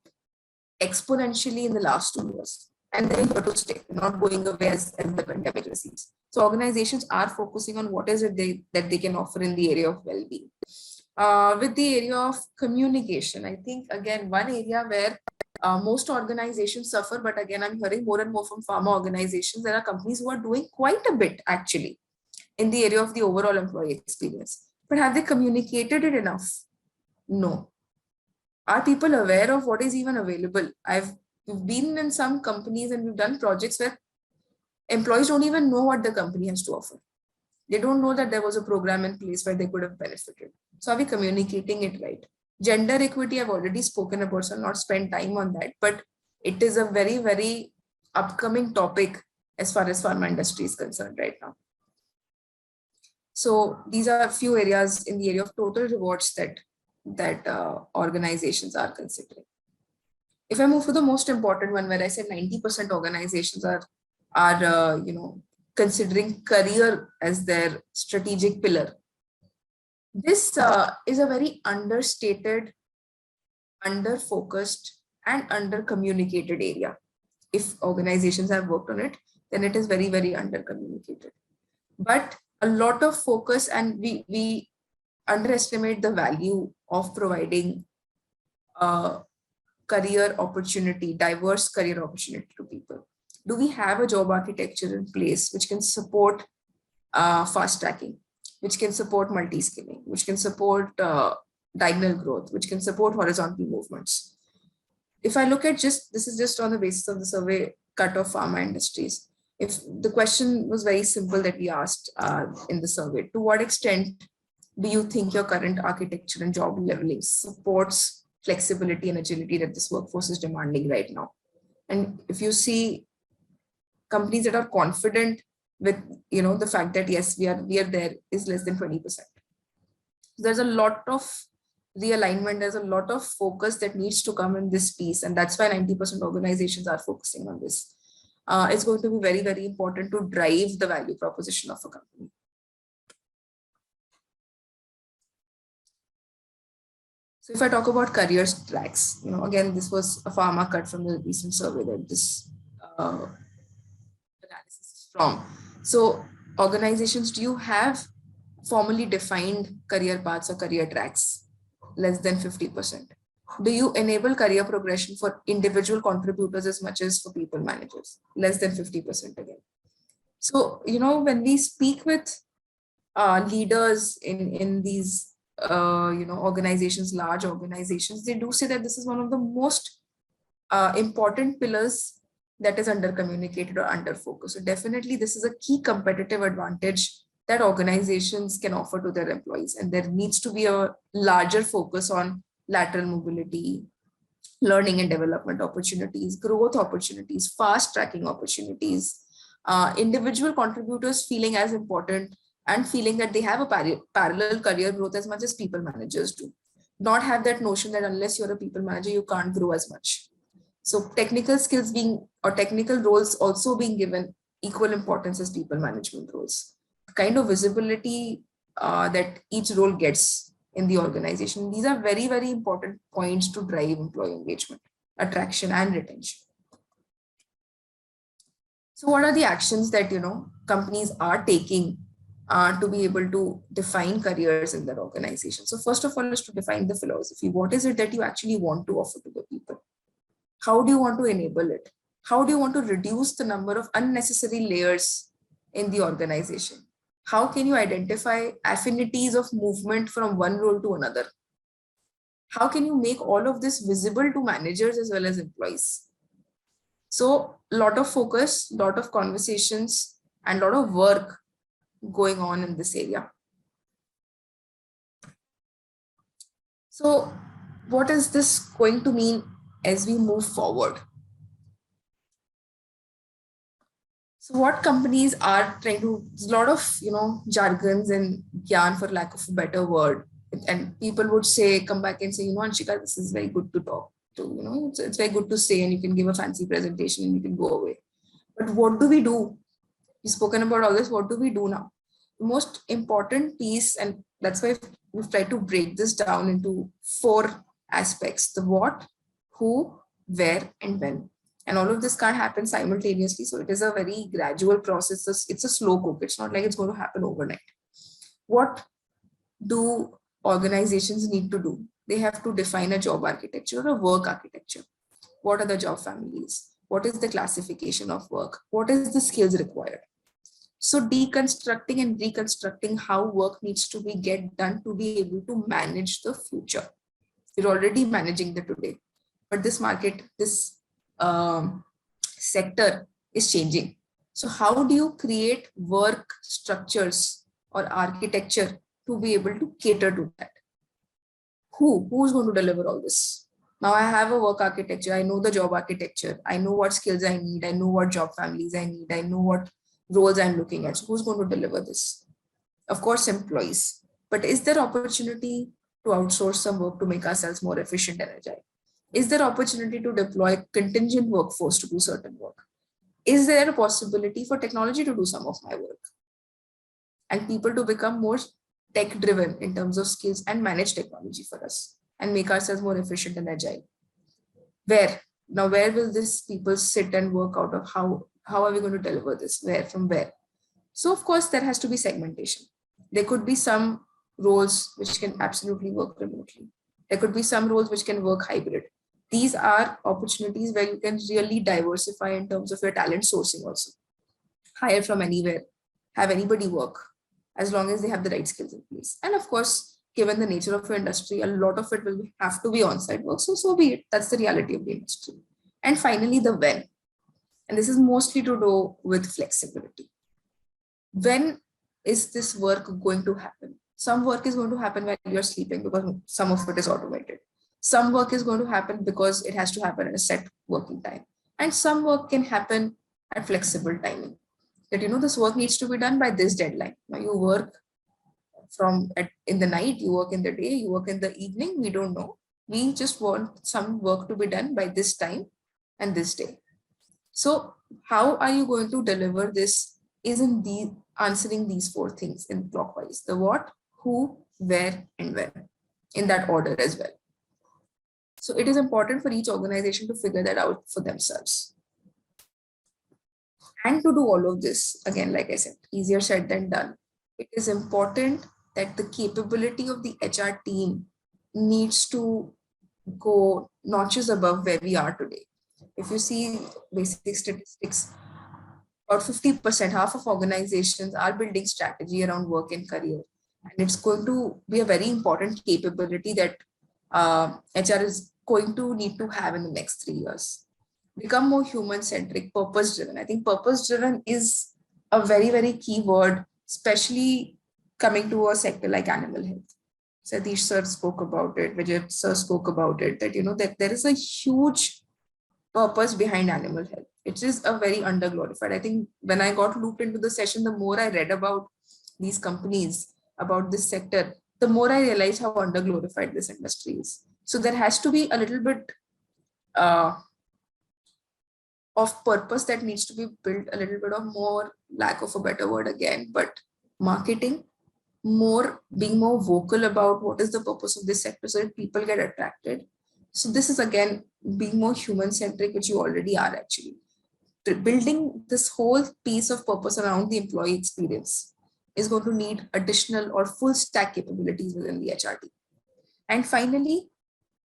exponentially in the last 2 years. And they're here to stay, not going away as the pandemic recedes. So organizations are focusing on what is it that they can offer in the area of well-being. With the area of communication, I think, again, one area where most organizations suffer, but again, I'm hearing more and more from pharma organizations, there are companies who are doing quite a bit, actually, in the area of the overall employee experience. But have they communicated it enough? No. Are people aware of what is even available? I've we've been in some companies and we've done projects where employees don't even know what the company has to offer. They don't know that there was a program in place where they could have benefited. So are we communicating it right? Gender equity, I've already spoken about, so I'll not spend time on that, but it is a very, very upcoming topic as far as pharma industry is concerned right now. So these are a few areas in the area of total rewards that organizations are considering. If I move to the most important one, where I said 90% organizations are considering career as their strategic pillar. This is a very understated, under-focused, and under-communicated area. If organizations have worked on it, then it is very, very under-communicated. But a lot of focus, and we underestimate the value of providing career opportunity, diverse career opportunity to people. Do we have a job architecture in place which can support fast tracking, which can support multi-skilling, which can support diagonal growth, which can support horizontal movements? If I look at this is just on the basis of the survey cut of pharma industries. If the question was very simple that we asked in the survey, to what extent do you think your current architecture and job leveling supports flexibility and agility that this workforce is demanding right now? And if you see companies that are confident with the fact that yes, we are there, is less than 20%. There's a lot of realignment, there's a lot of focus that needs to come in this piece, and that's why 90% organizations are focusing on this. It's going to be very, very important to drive the value proposition of a company. So if I talk about career tracks, again, this was a pharma cut from the recent survey that this analysis is from. So organizations, do you have formally defined career paths or career tracks? Less than 50%. Do you enable career progression for individual contributors as much as for people managers? Less than 50% again. So, when we speak with leaders in these organizations, large organizations, they do say that this is one of the most important pillars that is under communicated or under focused. So definitely this is a key competitive advantage that organizations can offer to their employees. And there needs to be a larger focus on lateral mobility, learning and development opportunities, growth opportunities, fast tracking opportunities, individual contributors feeling as important and feeling that they have a parallel career growth as much as people managers do. Not have that notion that unless you're a people manager, you can't grow as much. So technical skills technical roles also being given equal importance as people management roles. Kind of visibility that each role gets in the organization. These are very, very important points to drive employee engagement, attraction, and retention. So what are the actions that companies are taking to be able to define careers in their organization? So first of all is to define the philosophy. What is it that you actually want to offer to the people? How do you want to enable it? How do you want to reduce the number of unnecessary layers in the organization? How can you identify affinities of movement from one role to another? How can you make all of this visible to managers as well as employees? So a lot of focus, a lot of conversations, and a lot of work going on in this area. So what is this going to mean as we move forward? So what companies are trying to, there's a lot of, jargons and gyan, for lack of a better word. And people would say, come back and say, Anshika, this is very good to talk to, it's very good to say, and you can give a fancy presentation and you can go away. But what do we do? We've spoken about all this. What do we do now? The most important piece, and that's why we've tried to break this down into 4 aspects: the what, who, where, and when. And all of this can't happen simultaneously. So it is a very gradual process. It's a slow cook. It's not like it's going to happen overnight. What do organizations need to do? They have to define a job architecture or a work architecture. What are the job families? What is the classification of work? What is the skills required? So deconstructing and reconstructing how work needs to get done to be able to manage the future. You're already managing the today, but this market, this sector is changing. So how do you create work structures or architecture to be able to cater to that? Who's going to deliver all this? Now I have a work architecture. I know the job architecture. I know what skills I need. I know what job families I need. I know what roles I'm looking at. So who's going to deliver this? Of course, employees. But is there opportunity to outsource some work to make ourselves more efficient and agile? Is there opportunity to deploy contingent workforce to do certain work? Is there a possibility for technology to do some of my work? And people to become more tech driven in terms of skills and manage technology for us and make ourselves more efficient and agile. Where? Now, where will these people sit and work out of? How are we going to deliver this? Where? From where? So of course, there has to be segmentation. There could be some roles which can absolutely work remotely. There could be some roles which can work hybrid. These are opportunities where you can really diversify in terms of your talent sourcing also. Hire from anywhere, have anybody work, as long as they have the right skills in place. And of course, given the nature of your industry, a lot of it will have to be on-site work. So be it. That's the reality of the industry. And finally, the when. And this is mostly to do with flexibility. When is this work going to happen? Some work is going to happen when you're sleeping because some of it is automated. Some work is going to happen because it has to happen at a set working time. And some work can happen at flexible timing. That, this work needs to be done by this deadline. Now you work in the night, you work in the day, you work in the evening, we don't know. We just want some work to be done by this time and this day. So how are you going to deliver this? Isn't answering these four things in clockwise: the what, who, where, and when, in that order as well. So it is important for each organization to figure that out for themselves. And to do all of this, again, like I said, easier said than done. It is important that the capability of the HR team needs to go notches above where we are today. If you see basic statistics, about 50%, half of organizations are building strategy around work and career. And it's going to be a very important capability that HR is going to need to have in the next 3 years. Become more human-centric, purpose-driven. I think purpose-driven is a very, very key word, especially coming to a sector like animal health. Satish sir spoke about it, Vijay sir spoke about it, that, that there is a huge purpose behind animal health. It is a very underglorified. I think when I got looped into the session, the more I read about these companies, about this sector, the more I realized how underglorified this industry is. So there has to be a little bit of purpose that needs to be built, a little bit of more, lack of a better word again, but marketing, being more vocal about what is the purpose of this sector so that people get attracted. So this is again being more human-centric, which you already are actually. Building this whole piece of purpose around the employee experience is going to need additional or full stack capabilities within the HR team. And finally,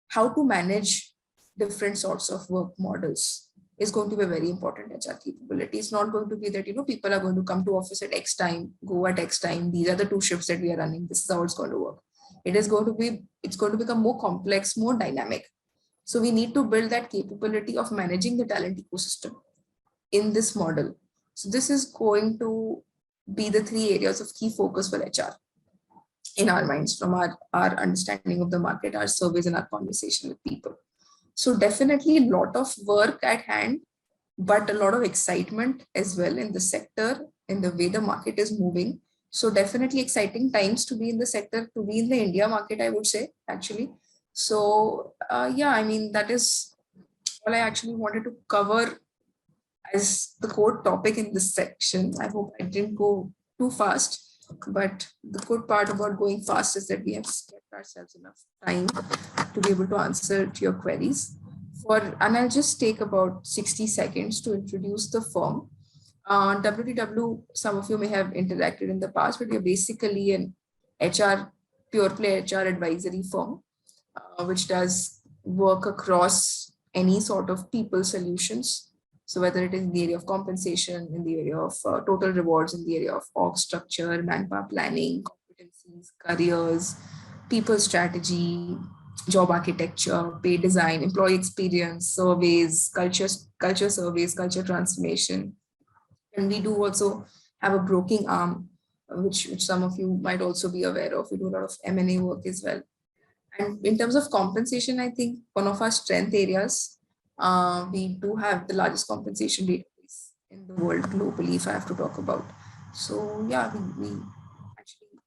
how to manage different sorts of work models is going to be a very important HR capability. It's not going to be that, people are going to come to office at X time, go at X time. These are the 2 shifts that we are running. This is how it's going to work. It's going to become more complex, more dynamic. So we need to build that capability of managing the talent ecosystem in this model. So this is going to be the 3 areas of key focus for HR in our minds, from our understanding of the market, our surveys, and our conversation with people. So definitely a lot of work at hand, but a lot of excitement as well in the sector, in the way the market is moving. So definitely exciting times to be in the sector, to be in the India market, I would say, actually. So yeah, I mean, that is all I actually wanted to cover as the core topic in this section. I hope I didn't go too fast, but the good part about going fast is that we have kept ourselves enough time to be able to answer to your queries. And I'll just take about 60 seconds to introduce the firm. WTW, some of you may have interacted in the past, but we're basically an HR, pure play HR advisory firm, which does work across any sort of people solutions. So whether it is in the area of compensation, in the area of total rewards, in the area of org structure, manpower planning, competencies, careers, people strategy, job architecture, pay design, employee experience, surveys, culture surveys, culture transformation. And we do also have a broking arm, which some of you might also be aware of. We do a lot of M&A work as well. And in terms of compensation, I think one of our strength areas, we do have the largest compensation database in the world globally, if I have to talk about. So yeah, we actually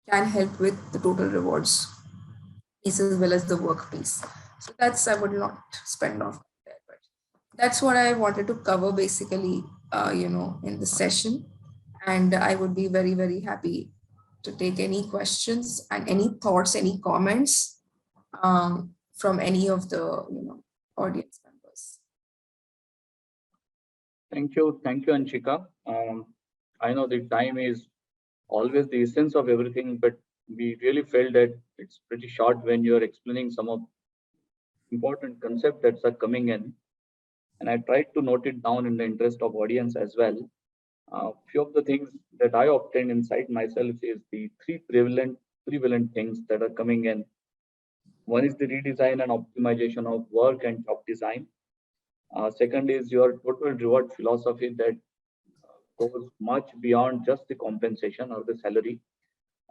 can help with the total rewards piece as well as the work piece. So that's, I would not spend off there, but that's what I wanted to cover basically, in the session. And I would be very, very happy to take any questions and any thoughts, any comments from any of the audience members. Thank you, Anshika. I know the time is always the essence of everything, but we really felt that it's pretty short when you're explaining some of important concepts that are coming in. And I tried to note it down in the interest of audience as well. Few of the things that I obtained inside myself is the three prevalent things that are coming in. One is the redesign and optimization of work and job design. Second is your total reward philosophy that goes much beyond just the compensation or the salary,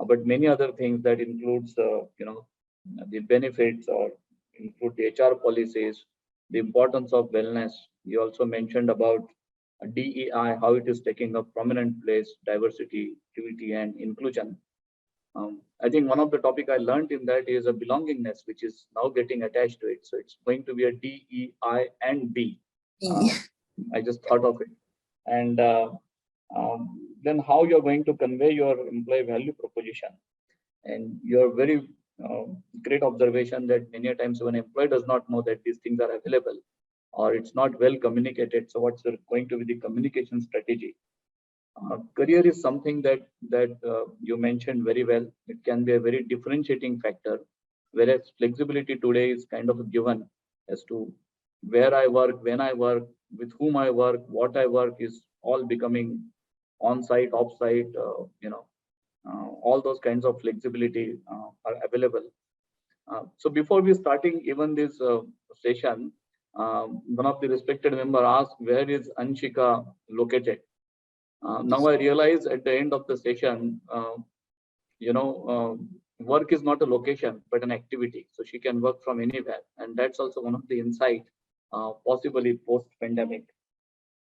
but many other things that includes, the benefits or include the HR policies, the importance of wellness. You also mentioned about DEI, how it is taking a prominent place, diversity, equity, and inclusion. I think one of the topic I learned in that is a belongingness, which is now getting attached to it. So it's going to be a DEI and B. I just thought of it. And then how you're going to convey your employee value proposition. And your very great observation that many times when an employee does not know that these things are available or it's not well communicated. So what's going to be the communication strategy? Career is something that you mentioned very well. It can be a very differentiating factor, whereas flexibility today is kind of a given as to where I work, when I work, with whom I work, what I work is all becoming on-site, off-site, all those kinds of flexibility are available. So before we starting even this session, one of the respected member asked, where is Anshika located? Now I realize at the end of the session, work is not a location, but an activity. So she can work from anywhere. And that's also one of the insight, possibly post-pandemic.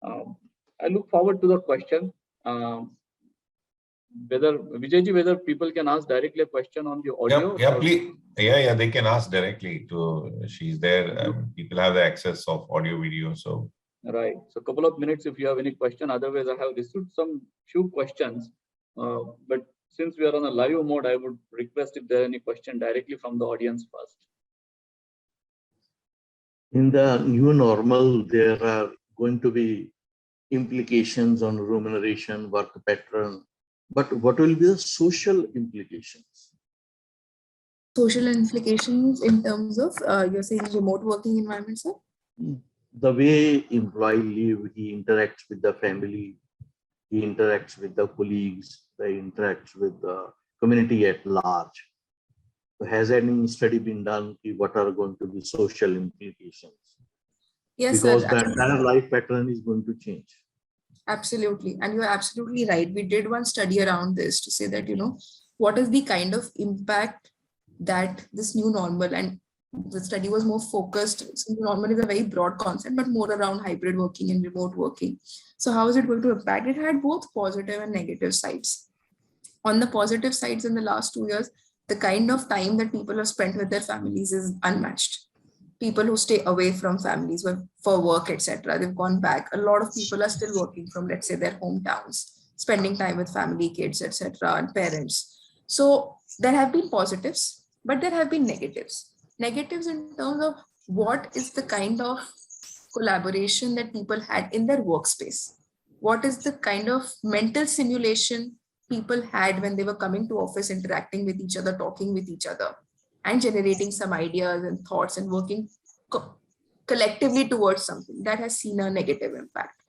I look forward to the question. Whether people can ask directly a question on the audio. Yeah, please. Yeah, they can ask directly to, she's there. People have the access of audio, video. So. Right. So a couple of minutes if you have any question. Otherwise, I have received few questions. But since we are on a live mode, I would request if there are any question directly from the audience first. In the new normal, there are going to be implications on remuneration, work pattern, but what will be the social implications? Social implications in terms of, you're saying remote working environment, sir? The way employee live, he interacts with the family, he interacts with the colleagues, he interacts with the community at large. So has any study been done? What are going to be social implications? Yes, because sir. the entire life pattern is going to change. Absolutely. And you're absolutely right. We did one study around this to say that, what is the kind of impact that this new normal, and the study was more focused. So normal is a very broad concept, but more around hybrid working and remote working. So how is it going to impact? It had both positive and negative sides. On the positive sides, in the last 2 years, the kind of time that people have spent with their families is unmatched. People who stay away from families for work, etc., they've gone back. A lot of people are still working from, let's say, their hometowns, spending time with family, kids, etc., and parents. So there have been positives, but there have been negatives. Negatives in terms of what is the kind of collaboration that people had in their workspace. What is the kind of mental simulation people had when they were coming to office, interacting with each other, talking with each other, and generating some ideas and thoughts and working collectively towards something. That has seen a negative impact.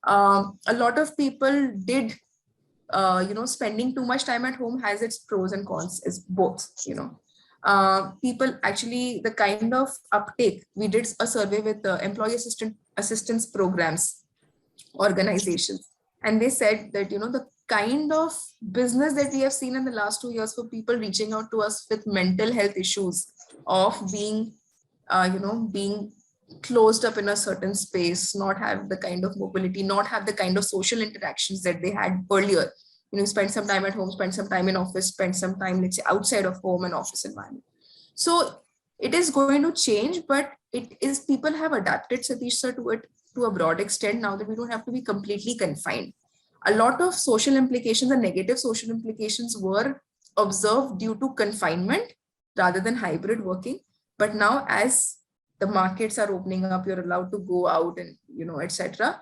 A lot of people did, spending too much time at home has its pros and cons, is both, people actually, the kind of uptake, we did a survey with the employee assistance programs organizations, and they said that, the kind of business that we have seen in the last 2 years for people reaching out to us with mental health issues of being, being closed up in a certain space, not have the kind of mobility, not have the kind of social interactions that they had earlier. Spend some time at home, spend some time in office, spend some time, let's say, outside of home and office environment. So it is going to change, but it is, people have adapted, Satish sir, to it to a broad extent now that we don't have to be completely confined. A lot of social implications and negative social implications were observed due to confinement rather than hybrid working. But now, as the markets are opening up, you're allowed to go out and, etc.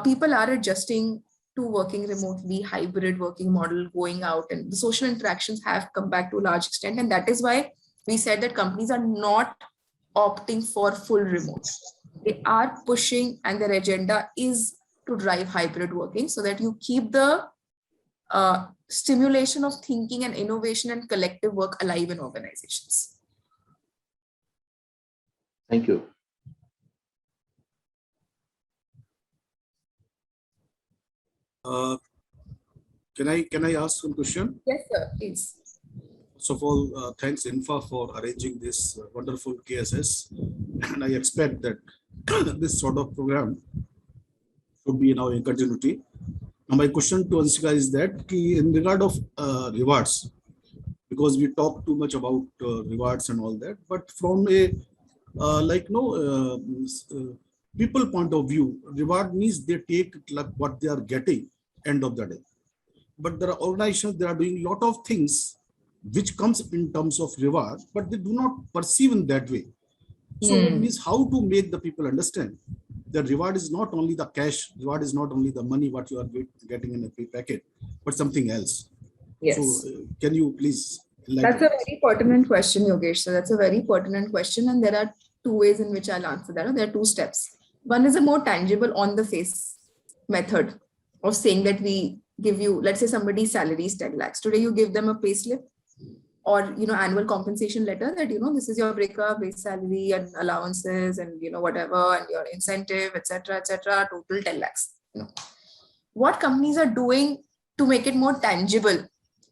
People are adjusting to working remotely, hybrid working model, going out, and the social interactions have come back to a large extent. And that is why we said that companies are not opting for full remote. They are pushing, and their agenda is to drive hybrid working so that you keep the stimulation of thinking and innovation and collective work alive in organizations. Thank you. Can I ask some question? Yes, sir, please. First of all, thanks INFA for arranging this wonderful KSS, and I expect that this sort of program should be now in continuity. Now, my question to Anshika is that in regard of rewards, because we talk too much about rewards and all that, but from a people point of view, reward means they take like what they are getting end of the day. But there are organizations that are doing a lot of things which comes in terms of reward, but they do not perceive in that way. So it means how to make the people understand the reward is not only the cash, reward is not only the money what you are getting in a pay packet, but something else. Yes. So can you please That's a very pertinent question, Yogesh. So that's a very pertinent question. And there are two ways in which I'll answer that. There are two steps. One is a more tangible on the face method of saying that we give you, let's say somebody's salary is 10 lakhs. Today you give them a pay slip or, annual compensation letter that, this is your breakup, base salary and allowances and, whatever, and your incentive, etc., total 10 lakhs. What companies are doing to make it more tangible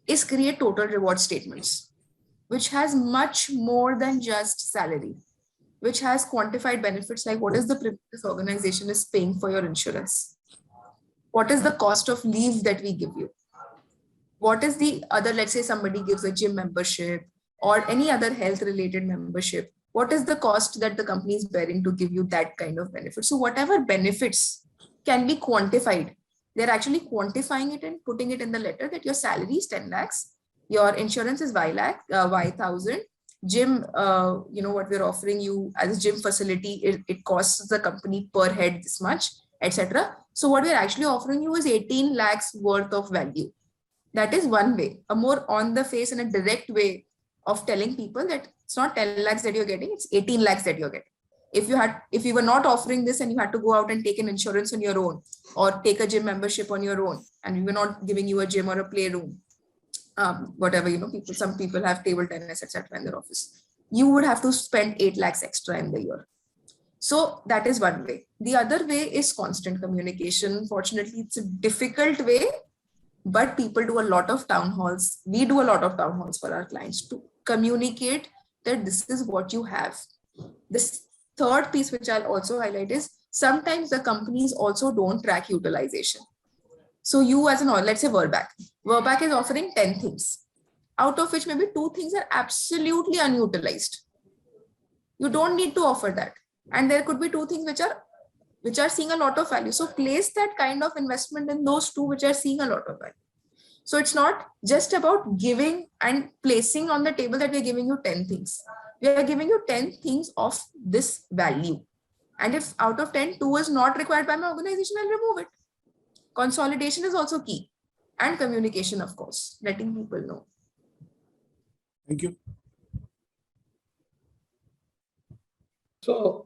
is create total reward statements, which has much more than just salary, which has quantified benefits like what is the privilege this organization is paying for your insurance? What is the cost of leave that we give you? What is the other, let's say somebody gives a gym membership or any other health related membership. What is the cost that the company is bearing to give you that kind of benefit? So whatever benefits can be quantified, they're actually quantifying it and putting it in the letter that your salary is 10 lakhs, your insurance is Y 1,000, gym, what we're offering you as a gym facility, it costs the company per head this much, etc. So what we're actually offering you is 18 lakhs worth of value. That is one way, a more on the face and a direct way of telling people that it's not 10 lakhs that you're getting, it's 18 lakhs that you're getting. If you were not offering this and you had to go out and take an insurance on your own or take a gym membership on your own, and we were not giving you a gym or a playroom, whatever, some people have table tennis, etc. in their office, you would have to spend 8 lakhs extra in the year. So that is one way. The other way is constant communication. Fortunately, it's a difficult way, but people do a lot of town halls. We do a lot of town halls for our clients to communicate that this is what you have. This third piece, which I'll also highlight, is sometimes the companies also don't track utilization. So you as an, let's say Virbac is offering 10 things, out of which maybe 2 things are absolutely unutilized. You don't need to offer that. And there could be 2 things which are seeing a lot of value. So place that kind of investment in those 2 which are seeing a lot of value. So it's not just about giving and placing on the table that we're giving you 10 things. We are giving you 10 things of this value. And if out of 10, 2 is not required by my organization, I'll remove it. Consolidation is also key. And communication, of course, letting people know. Thank you. So,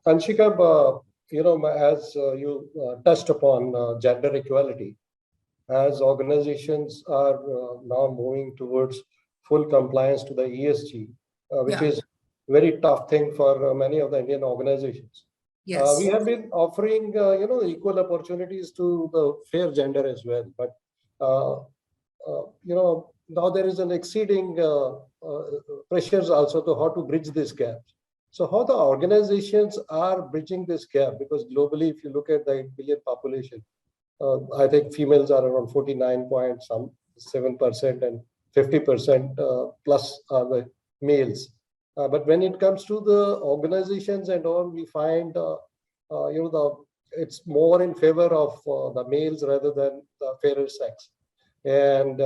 Anshika, as you touched upon gender equality, as organizations are now moving towards full compliance to the ESG, which Yeah. is very tough thing for many of the Indian organizations. Yes. We have been offering, equal opportunities to the fair gender as well. But, now there is an exceeding pressures also to how to bridge this gap. So how the organizations are bridging this gap, because globally, if you look at the 8 billion population, I think females are around 49.7% and 50% plus are the males. But when it comes to the organizations and all, we find, it's more in favor of the males rather than the fairer sex. And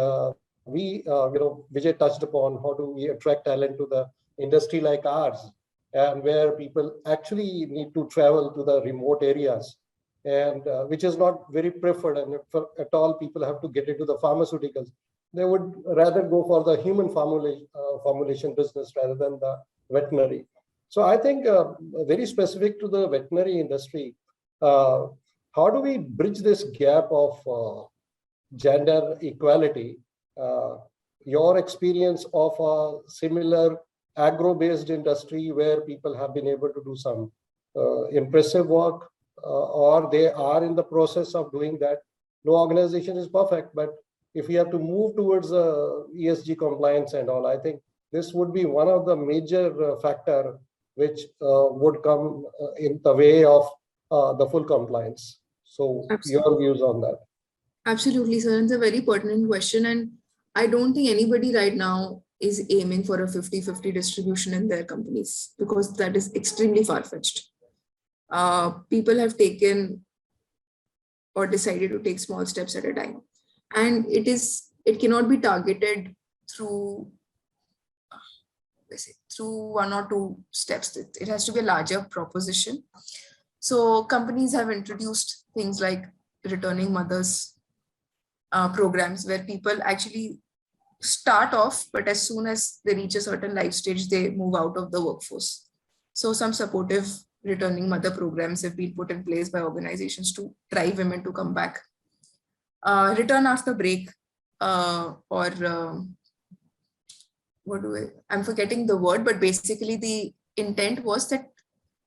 Vijay touched upon how do we attract talent to the industry like ours, and where people actually need to travel to the remote areas, and which is not very preferred. And if at all people have to get into the pharmaceuticals, they would rather go for the human formulation business rather than the veterinary. So I think very specific to the veterinary industry, how do we bridge this gap of gender equality? Your experience of a similar agro-based industry where people have been able to do some impressive work, or they are in the process of doing that. No organization is perfect, but if we have to move towards ESG compliance and all, I think this would be one of the major factor which would come in the way of the full compliance. So your views on that? Absolutely, sir. It's a very pertinent question. And I don't think anybody right now is aiming for a 50-50 distribution in their companies, because that is extremely far-fetched. People have taken or decided to take small steps at a time. And it cannot be targeted through one or two steps. It has to be a larger proposition. So companies have introduced things like returning mothers programs, where people actually start off, but as soon as they reach a certain life stage, they move out of the workforce. So some supportive returning mother programs have been put in place by organizations to drive women to come back. Return after break, I'm forgetting the word, but basically the intent was that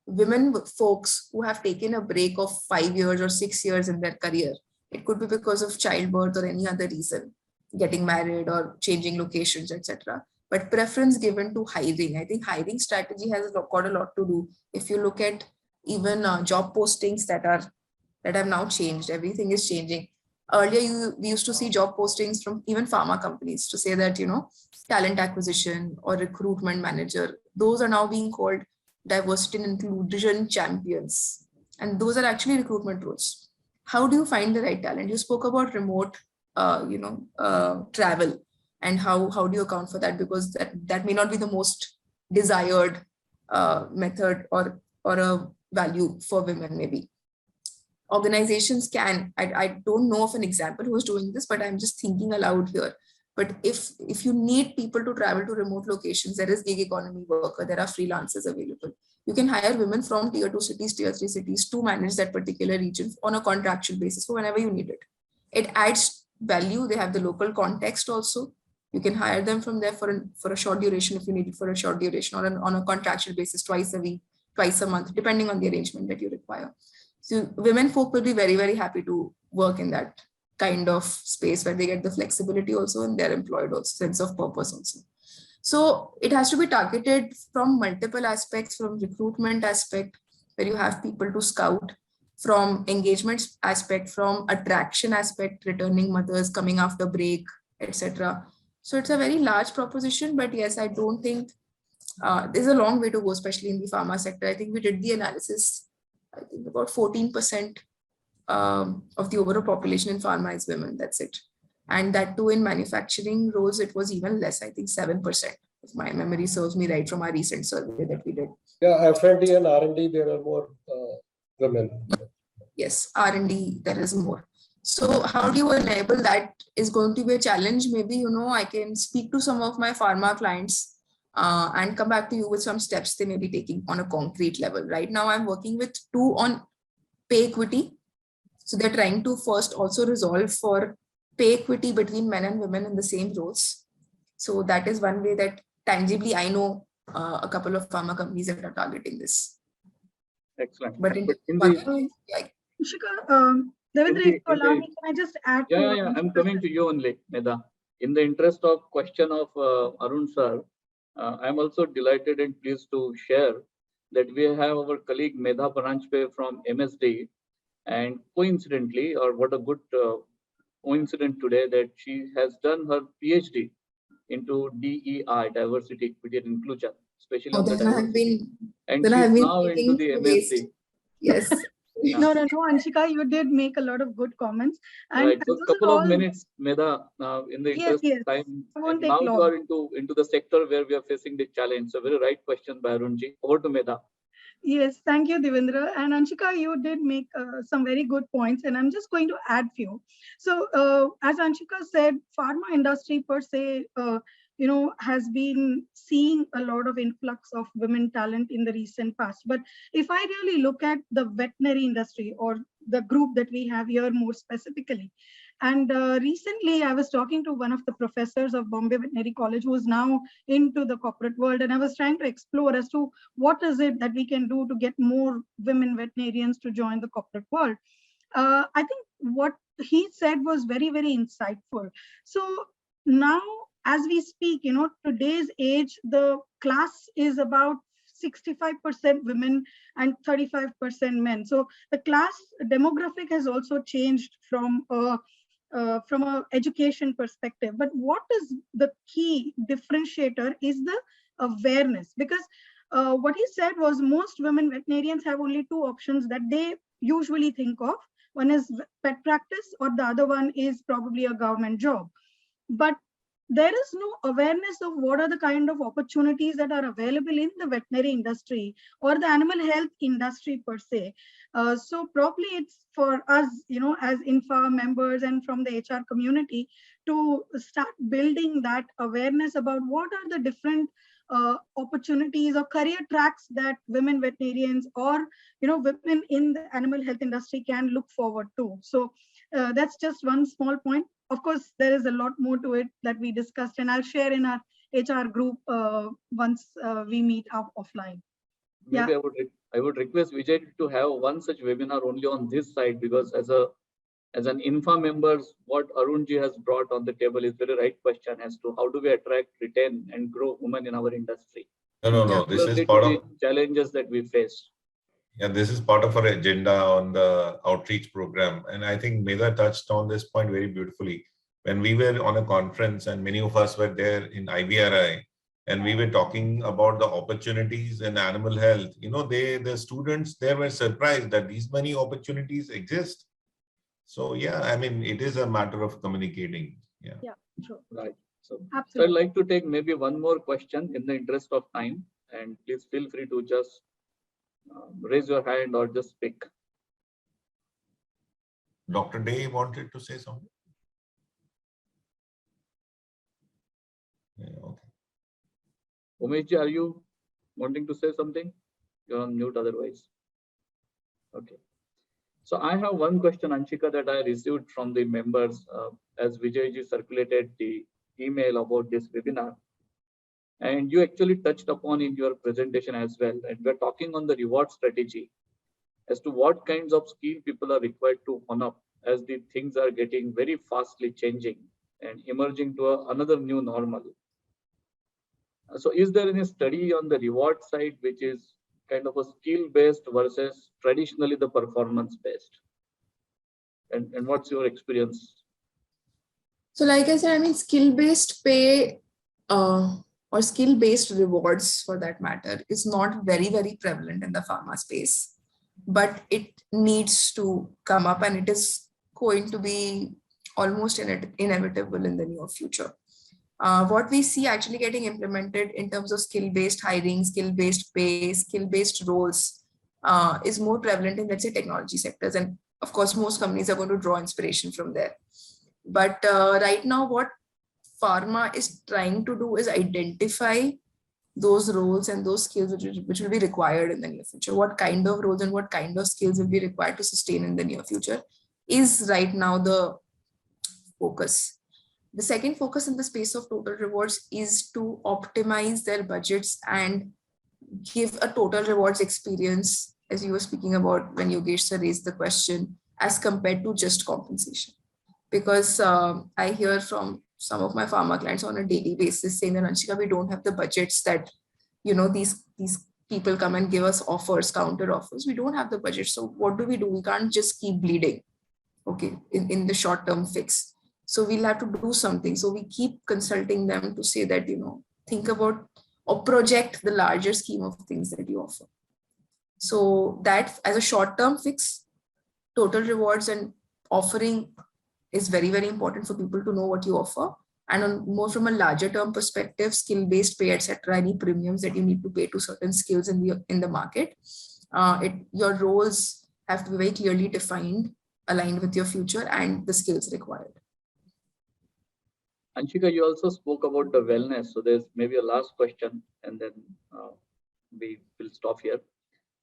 women folks who have taken a break of 5 years or 6 years in their career, it could be because of childbirth or any other reason, getting married or changing locations, etc. But preference given to hiring. I think hiring strategy has got a lot to do. If you look at even job postings that have now changed, everything is changing. Earlier, we used to see job postings from even pharma companies to say that, talent acquisition or recruitment manager, those are now being called diversity and inclusion champions. And those are actually recruitment roles. How do you find the right talent? You spoke about remote, travel, and how do you account for that? Because that may not be the most desired method or a value for women, maybe. Organizations can, I don't know of an example who is doing this, but I'm just thinking aloud here. But if you need people to travel to remote locations, there is gig economy worker, there are freelancers available. You can hire women from tier 2 cities, tier 3 cities to manage that particular region on a contractual basis for whenever you need it. It adds value. They have the local context also. You can hire them from there for a short duration if you need it for a short duration, or on a contractual basis twice a week, twice a month, depending on the arrangement that you require. So women folk will be very, very happy to work in that kind of space where they get the flexibility also and they're employed also, sense of purpose also. So it has to be targeted from multiple aspects, from recruitment aspect, where you have people to scout, from engagement aspect, from attraction aspect, returning mothers coming after break, etc. So it's a very large proposition, but yes, I don't think there's a long way to go, especially in the pharma sector. I think we did the analysis. I think about 14% of the overall population in pharma is women. That's it. And that too in manufacturing roles, it was even less, I think 7%, if my memory serves me right, from our recent survey that we did. Yeah, F&D and R&D, there are more women. Yes, R&D, there is more. So how do you enable that is going to be a challenge. Maybe, I can speak to some of my pharma clients and come back to you with some steps they may be taking on a concrete level. Right now, I'm working with 2 on pay equity. So they're trying to first also resolve for pay equity between men and women in the same roles. So that is one way that tangibly I know a couple of pharma companies that are targeting this. Excellent. But in Anshika, Devendra, if you allow me, can I just add to what I'm coming to you only, Medha. In the interest of question of Arun sir, I'm also delighted and pleased to share that we have our colleague Medha Paranjpe from MSD, and coincidentally, or what a good coincidence today, that she has done her PhD into DEI, diversity, equity, and inclusion, especially on the diversity. And she's now into the MSD. Yes. No, Anshika, you did make a lot of good comments. And right. So a couple of minutes, Medha, in the interest of time. And now you are into the sector where we are facing the challenge. So very right question by Arunji. Over to Medha. Yes, thank you, Devendra. And Anshika, you did make some very good points, and I'm just going to add few. So as Anshika said, pharma industry per se, has been seeing a lot of influx of women talent in the recent past. But if I really look at the veterinary industry, or the group that we have here more specifically, and recently I was talking to one of the professors of Bombay Veterinary College, who is now into the corporate world, and I was trying to explore as to what is it that we can do to get more women veterinarians to join the corporate world. I think what he said was very, very insightful. So now, as we speak, today's age, the class is about 65% women and 35% men. So the class demographic has also changed from a education perspective. But what is the key differentiator is the awareness, because what he said was most women veterinarians have only two options that they usually think of. One is pet practice, or the other one is probably a government job. But there is no awareness of what are the kind of opportunities that are available in the veterinary industry or the animal health industry per se. So probably it's for us, as INFA members and from the HR community, to start building that awareness about what are the different opportunities or career tracks that women veterinarians or women in the animal health industry can look forward to. So that's just one small point. Of course, there is a lot more to it that we discussed, and I'll share in our HR group once we meet up offline. Maybe yeah. I would request Vijay to have one such webinar only on this side, because as an INFA members, what Arunji has brought on the table is very right question as to how do we attract, retain, and grow women in our industry. No. This is part of challenges that we face. Yeah, this is part of our agenda on the outreach program. And I think Medha touched on this point very beautifully. When we were on a conference and many of us were there in IVRI, and we were talking about the opportunities in animal health, the students there were surprised that these many opportunities exist. So yeah, I mean, it is a matter of communicating. Yeah, sure. Right. So I'd like to take maybe one more question in the interest of time, and please feel free to just raise your hand or just speak. Dr. Day wanted to say something. Yeah, okay. Umeshji, are you wanting to say something? You're on mute otherwise. Okay. So I have one question, Anshika, that I received from the members as Vijayji circulated the email about this webinar. And you actually touched upon in your presentation as well. And we're talking on the reward strategy as to what kinds of skill people are required to hone up as the things are getting very fastly changing and emerging to another new normal. So is there any study on the reward side, which is kind of a skill-based versus traditionally the performance-based? And what's your experience? So like I said, I mean, skill-based pay or skill-based rewards for that matter is not very, very prevalent in the pharma space, but it needs to come up, and it is going to be almost inevitable in the near future. What we see actually getting implemented in terms of skill-based hiring, skill-based pay, skill-based roles is more prevalent in, let's say, technology sectors. And of course, most companies are going to draw inspiration from there. But right now, what pharma is trying to do is identify those roles and those skills which will be required in the near future. What kind of roles and what kind of skills will be required to sustain in the near future is right now the focus. The second focus in the space of total rewards is to optimize their budgets and give a total rewards experience, as you were speaking about when Yogesh sir raised the question, as compared to just compensation. Because I hear from some of my pharma clients on a daily basis saying that, Anshika, we don't have the budgets that, these people come and give us offers, counter offers. We don't have the budget. So what do? We can't just keep bleeding, okay, in the short term fix. So we'll have to do something. So we keep consulting them to say that, think about or project the larger scheme of things that you offer. So that as a short term fix, total rewards and offering is very, very important for people to know what you offer. And on more from a larger term perspective, skill-based pay, etc., any premiums that you need to pay to certain skills in the market, your roles have to be very clearly defined, aligned with your future and the skills required. Anshika, you also spoke about the wellness. So there's maybe a last question, and then we will stop here.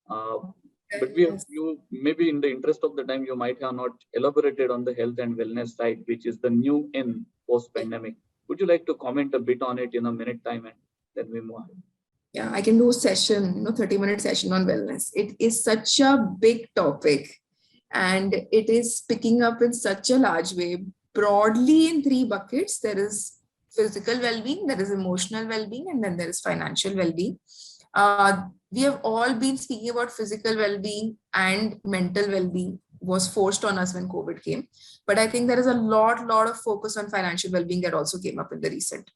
But you maybe in the interest of the time, you might have not elaborated on the health and wellness side, which is the new in post-pandemic. Would you like to comment a bit on it in a minute time, and then we move on? Yeah, I can do a session, 30-minute session on wellness. It is such a big topic, and it is picking up in such a large way. Broadly in 3 buckets, there is physical well-being, there is emotional well-being, and then there is financial well-being. We have all been speaking about physical well-being, and mental well-being was forced on us when COVID came. But I think there is a lot of focus on financial well-being that also came up in the recent,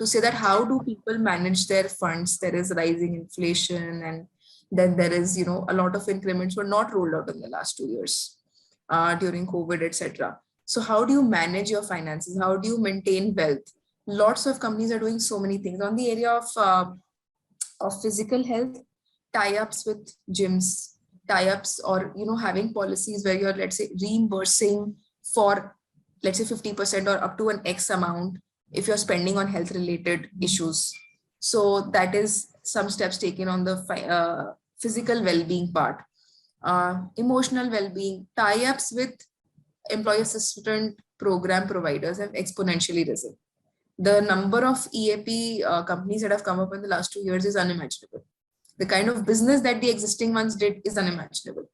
to say that how do people manage their funds? There is rising inflation, and then there is, a lot of increments were not rolled out in the last 2 years during COVID, etc. So how do you manage your finances? How do you maintain wealth? Lots of companies are doing so many things on the area of physical health, tie-ups with gyms, tie-ups, or having policies where you're, let's say, reimbursing for, let's say, 50% or up to an X amount if you're spending on health related issues. So that is some steps taken on the physical well-being part. Emotional well-being, tie-ups with employee assistant program providers have exponentially risen. The number of EAP companies that have come up in the last 2 years is unimaginable. The kind of business that the existing ones did is unimaginable.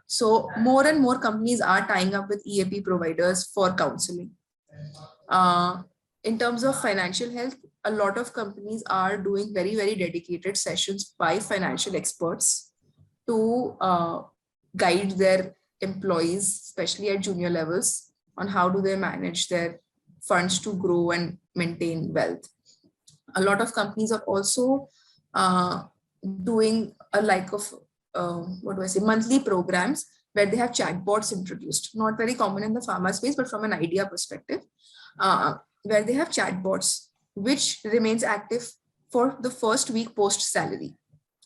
So more and more companies are tying up with EAP providers for counseling. In terms of financial health, a lot of companies are doing very, very dedicated sessions by financial experts to guide their employees, especially at junior levels, on how do they manage their funds to grow and maintain wealth. A lot of companies are also doing monthly programs where they have chatbots introduced. Not very common in the pharma space, but from an idea perspective, where they have chatbots, which remains active for the first week post salary.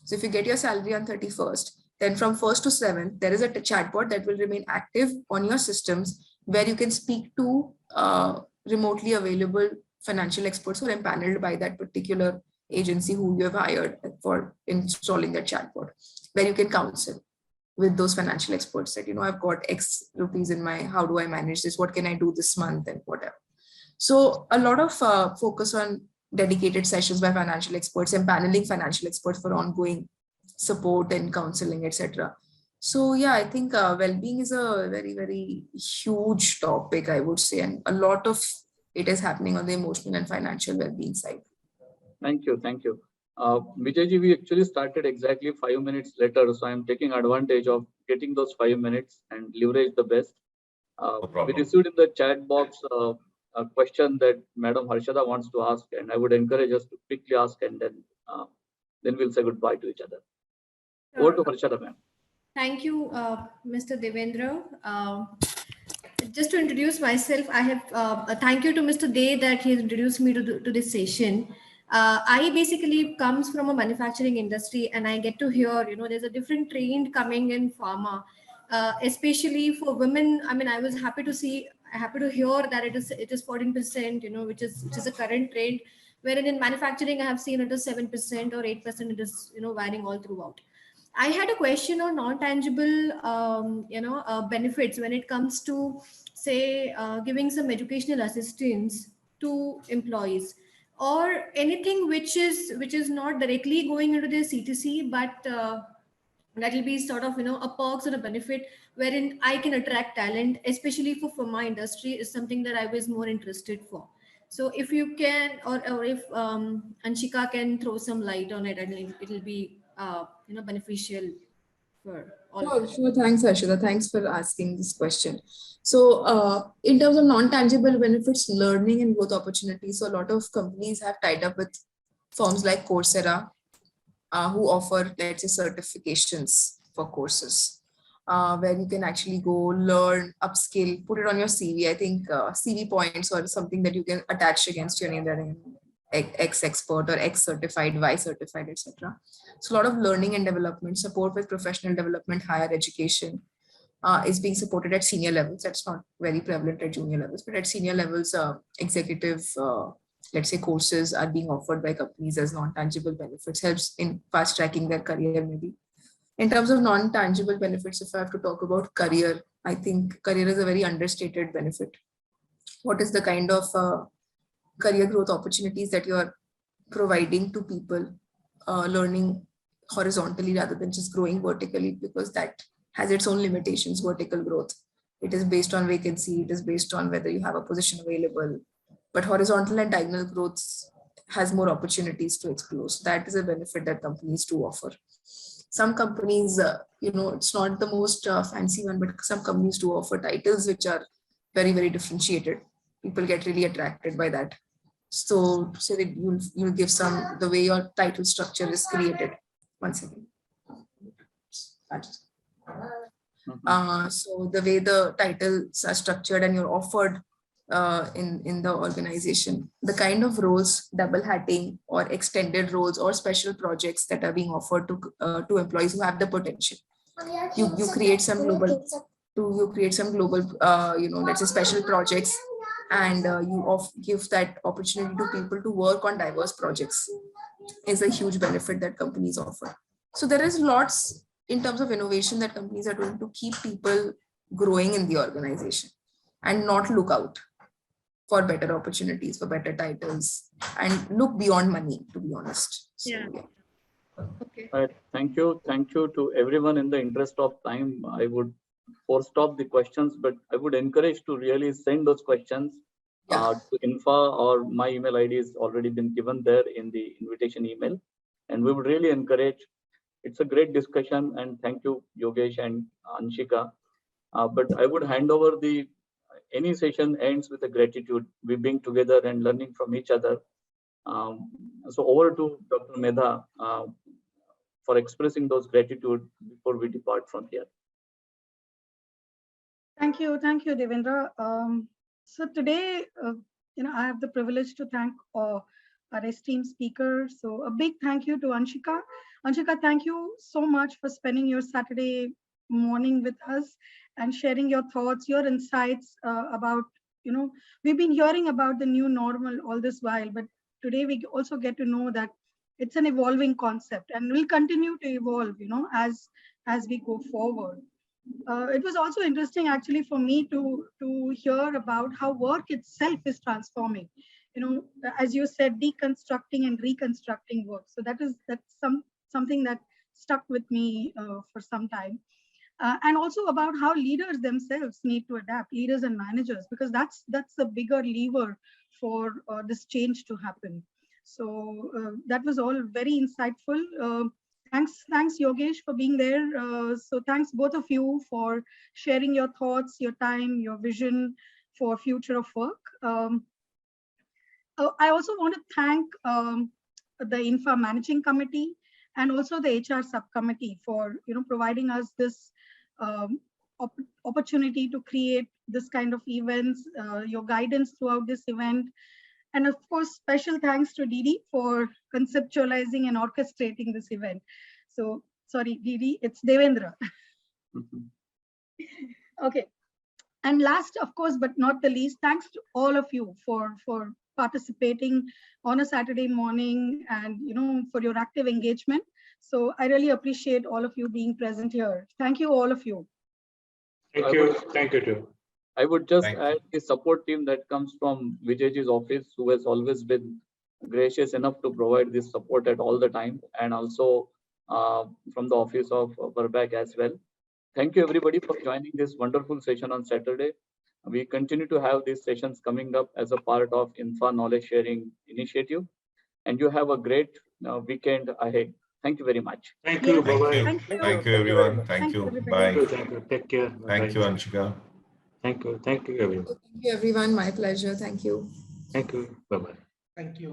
So if you get your salary on 31st, then from 1st to 7th, there is a chatbot that will remain active on your systems, where you can speak to remotely available financial experts who are empaneled by that particular agency who you have hired for installing that chatbot, where you can counsel with those financial experts that, I've got X rupees in my, how do I manage this? What can I do this month and whatever. So a lot of focus on dedicated sessions by financial experts, empaneling financial experts for ongoing support and counseling, etc. So yeah, I think well-being is a very, very huge topic, I would say, and a lot of it is happening on the emotional and financial well-being side. Thank you. Vijayji, we actually started exactly 5 minutes later, so I'm taking advantage of getting those 5 minutes and leverage the best. No problem. We received in the chat box a question that Madam Harshada wants to ask, and I would encourage us to quickly ask, and then we'll say goodbye to each other. Over to Harshada, ma'am. Thank you, Mr. Devendra. Just to introduce myself, I have thank you to Mr. Dey that he has introduced me to this session. I basically comes from a manufacturing industry, and I get to hear, there's a different trend coming in pharma, especially for women. I mean, I was happy to hear that it is 14%, which is a current trend. Wherein in manufacturing, I have seen it is 7% or 8%. It is, varying all throughout. I had a question on non-tangible, benefits when it comes to, say, giving some educational assistance to employees, or anything which is not directly going into their C2C, but that will be sort of, a perks or a benefit wherein I can attract talent, especially for my industry, is something that I was more interested for. So if you can, or if Anshika can throw some light on it, I think it will be beneficial for all of Sure, us. sure. Thanks, Harshita. Thanks for asking this question. So, in terms of non-tangible benefits, learning and growth opportunities, so a lot of companies have tied up with firms like Coursera, who offer, let's say, certifications for courses, where you can actually go learn, upskill, put it on your CV. I think CV points or something that you can attach against your name, that X expert or X certified, Y certified, etc. So a lot of learning and development, support with professional development, higher education is being supported at senior levels. That's not very prevalent at junior levels, but at senior levels, executive, let's say, courses are being offered by companies as non-tangible benefits, helps in fast tracking their career maybe. In terms of non-tangible benefits, if I have to talk about career, I think career is a very understated benefit. What is the kind of career growth opportunities that you are providing to people, learning horizontally rather than just growing vertically, because that has its own limitations. Vertical growth, it is based on vacancy, it is based on whether you have a position available, but horizontal and diagonal growth has more opportunities to explore. So that is a benefit that companies do offer. Some companies, it's not the most fancy one, but some companies do offer titles which are very, very differentiated. People get really attracted by that. So that you'll give some, the way your title structure is created. One second. So the way the titles are structured and you're offered in the organization, the kind of roles, double hatting or extended roles or special projects that are being offered to employees who have the potential. You create some global, let's say, special projects, and you give that opportunity to people to work on diverse projects, is a huge benefit that companies offer. So there is lots in terms of innovation that companies are doing to keep people growing in the organization and not look out for better opportunities, for better titles, and look beyond money, to be honest. So, Yeah. Okay. All right. Thank you. Thank you to everyone. In the interest of time, I would forestop the questions, but I would encourage to really send those questions to Infa, or my email ID has already been given there in the invitation email. And we would really encourage. It's a great discussion, and thank you, Yogesh and Anshika. But I would hand over any session ends with a gratitude. We being together and learning from each other. So over to Dr. Medha for expressing those gratitude before we depart from here. Thank you, Devendra. So today, I have the privilege to thank our esteemed speaker. So a big thank you to Anshika. Anshika, thank you so much for spending your Saturday morning with us and sharing your thoughts, your insights about, we've been hearing about the new normal all this while, but today we also get to know that it's an evolving concept and will continue to evolve, as we go forward. It was also interesting actually for me to hear about how work itself is transforming. As you said, deconstructing and reconstructing work. So that's something that stuck with me for some time. And also about how leaders themselves need to adapt, leaders and managers, because that's the bigger lever for this change to happen. So that was all very insightful. Thanks, Yogesh, for being there. So thanks both of you for sharing your thoughts, your time, your vision for future of work. I also want to thank the INFA Managing Committee and also the HR Subcommittee for providing us this opportunity to create this kind of events, your guidance throughout this event. And of course, special thanks to Didi for conceptualizing and orchestrating this event. So, sorry, Didi, it's Devendra. Okay. And last, of course, but not the least, thanks to all of you for participating on a Saturday morning and, for your active engagement. So I really appreciate all of you being present here. Thank you, all of you. Thank you. Thank you too. I would just Thank you. add the support team that comes from Vijayji's office, who has always been gracious enough to provide this support at all the time, and also from the office of Verbag as well. Thank you everybody for joining this wonderful session on Saturday. We continue to have these sessions coming up as a part of Infa Knowledge Sharing Initiative, and you have a great weekend ahead. Thank you very much. Thank you. Yes. Thank Bye-bye. you. Thank you. Thank you, everyone. Thank Thank you, you. everybody. Bye. Thank you. Take care. Thank you, Bye-bye. Anshika. Thank you. Thank you, everyone. Thank you, everyone. My pleasure. Thank you. Thank you. Bye-bye. Thank you.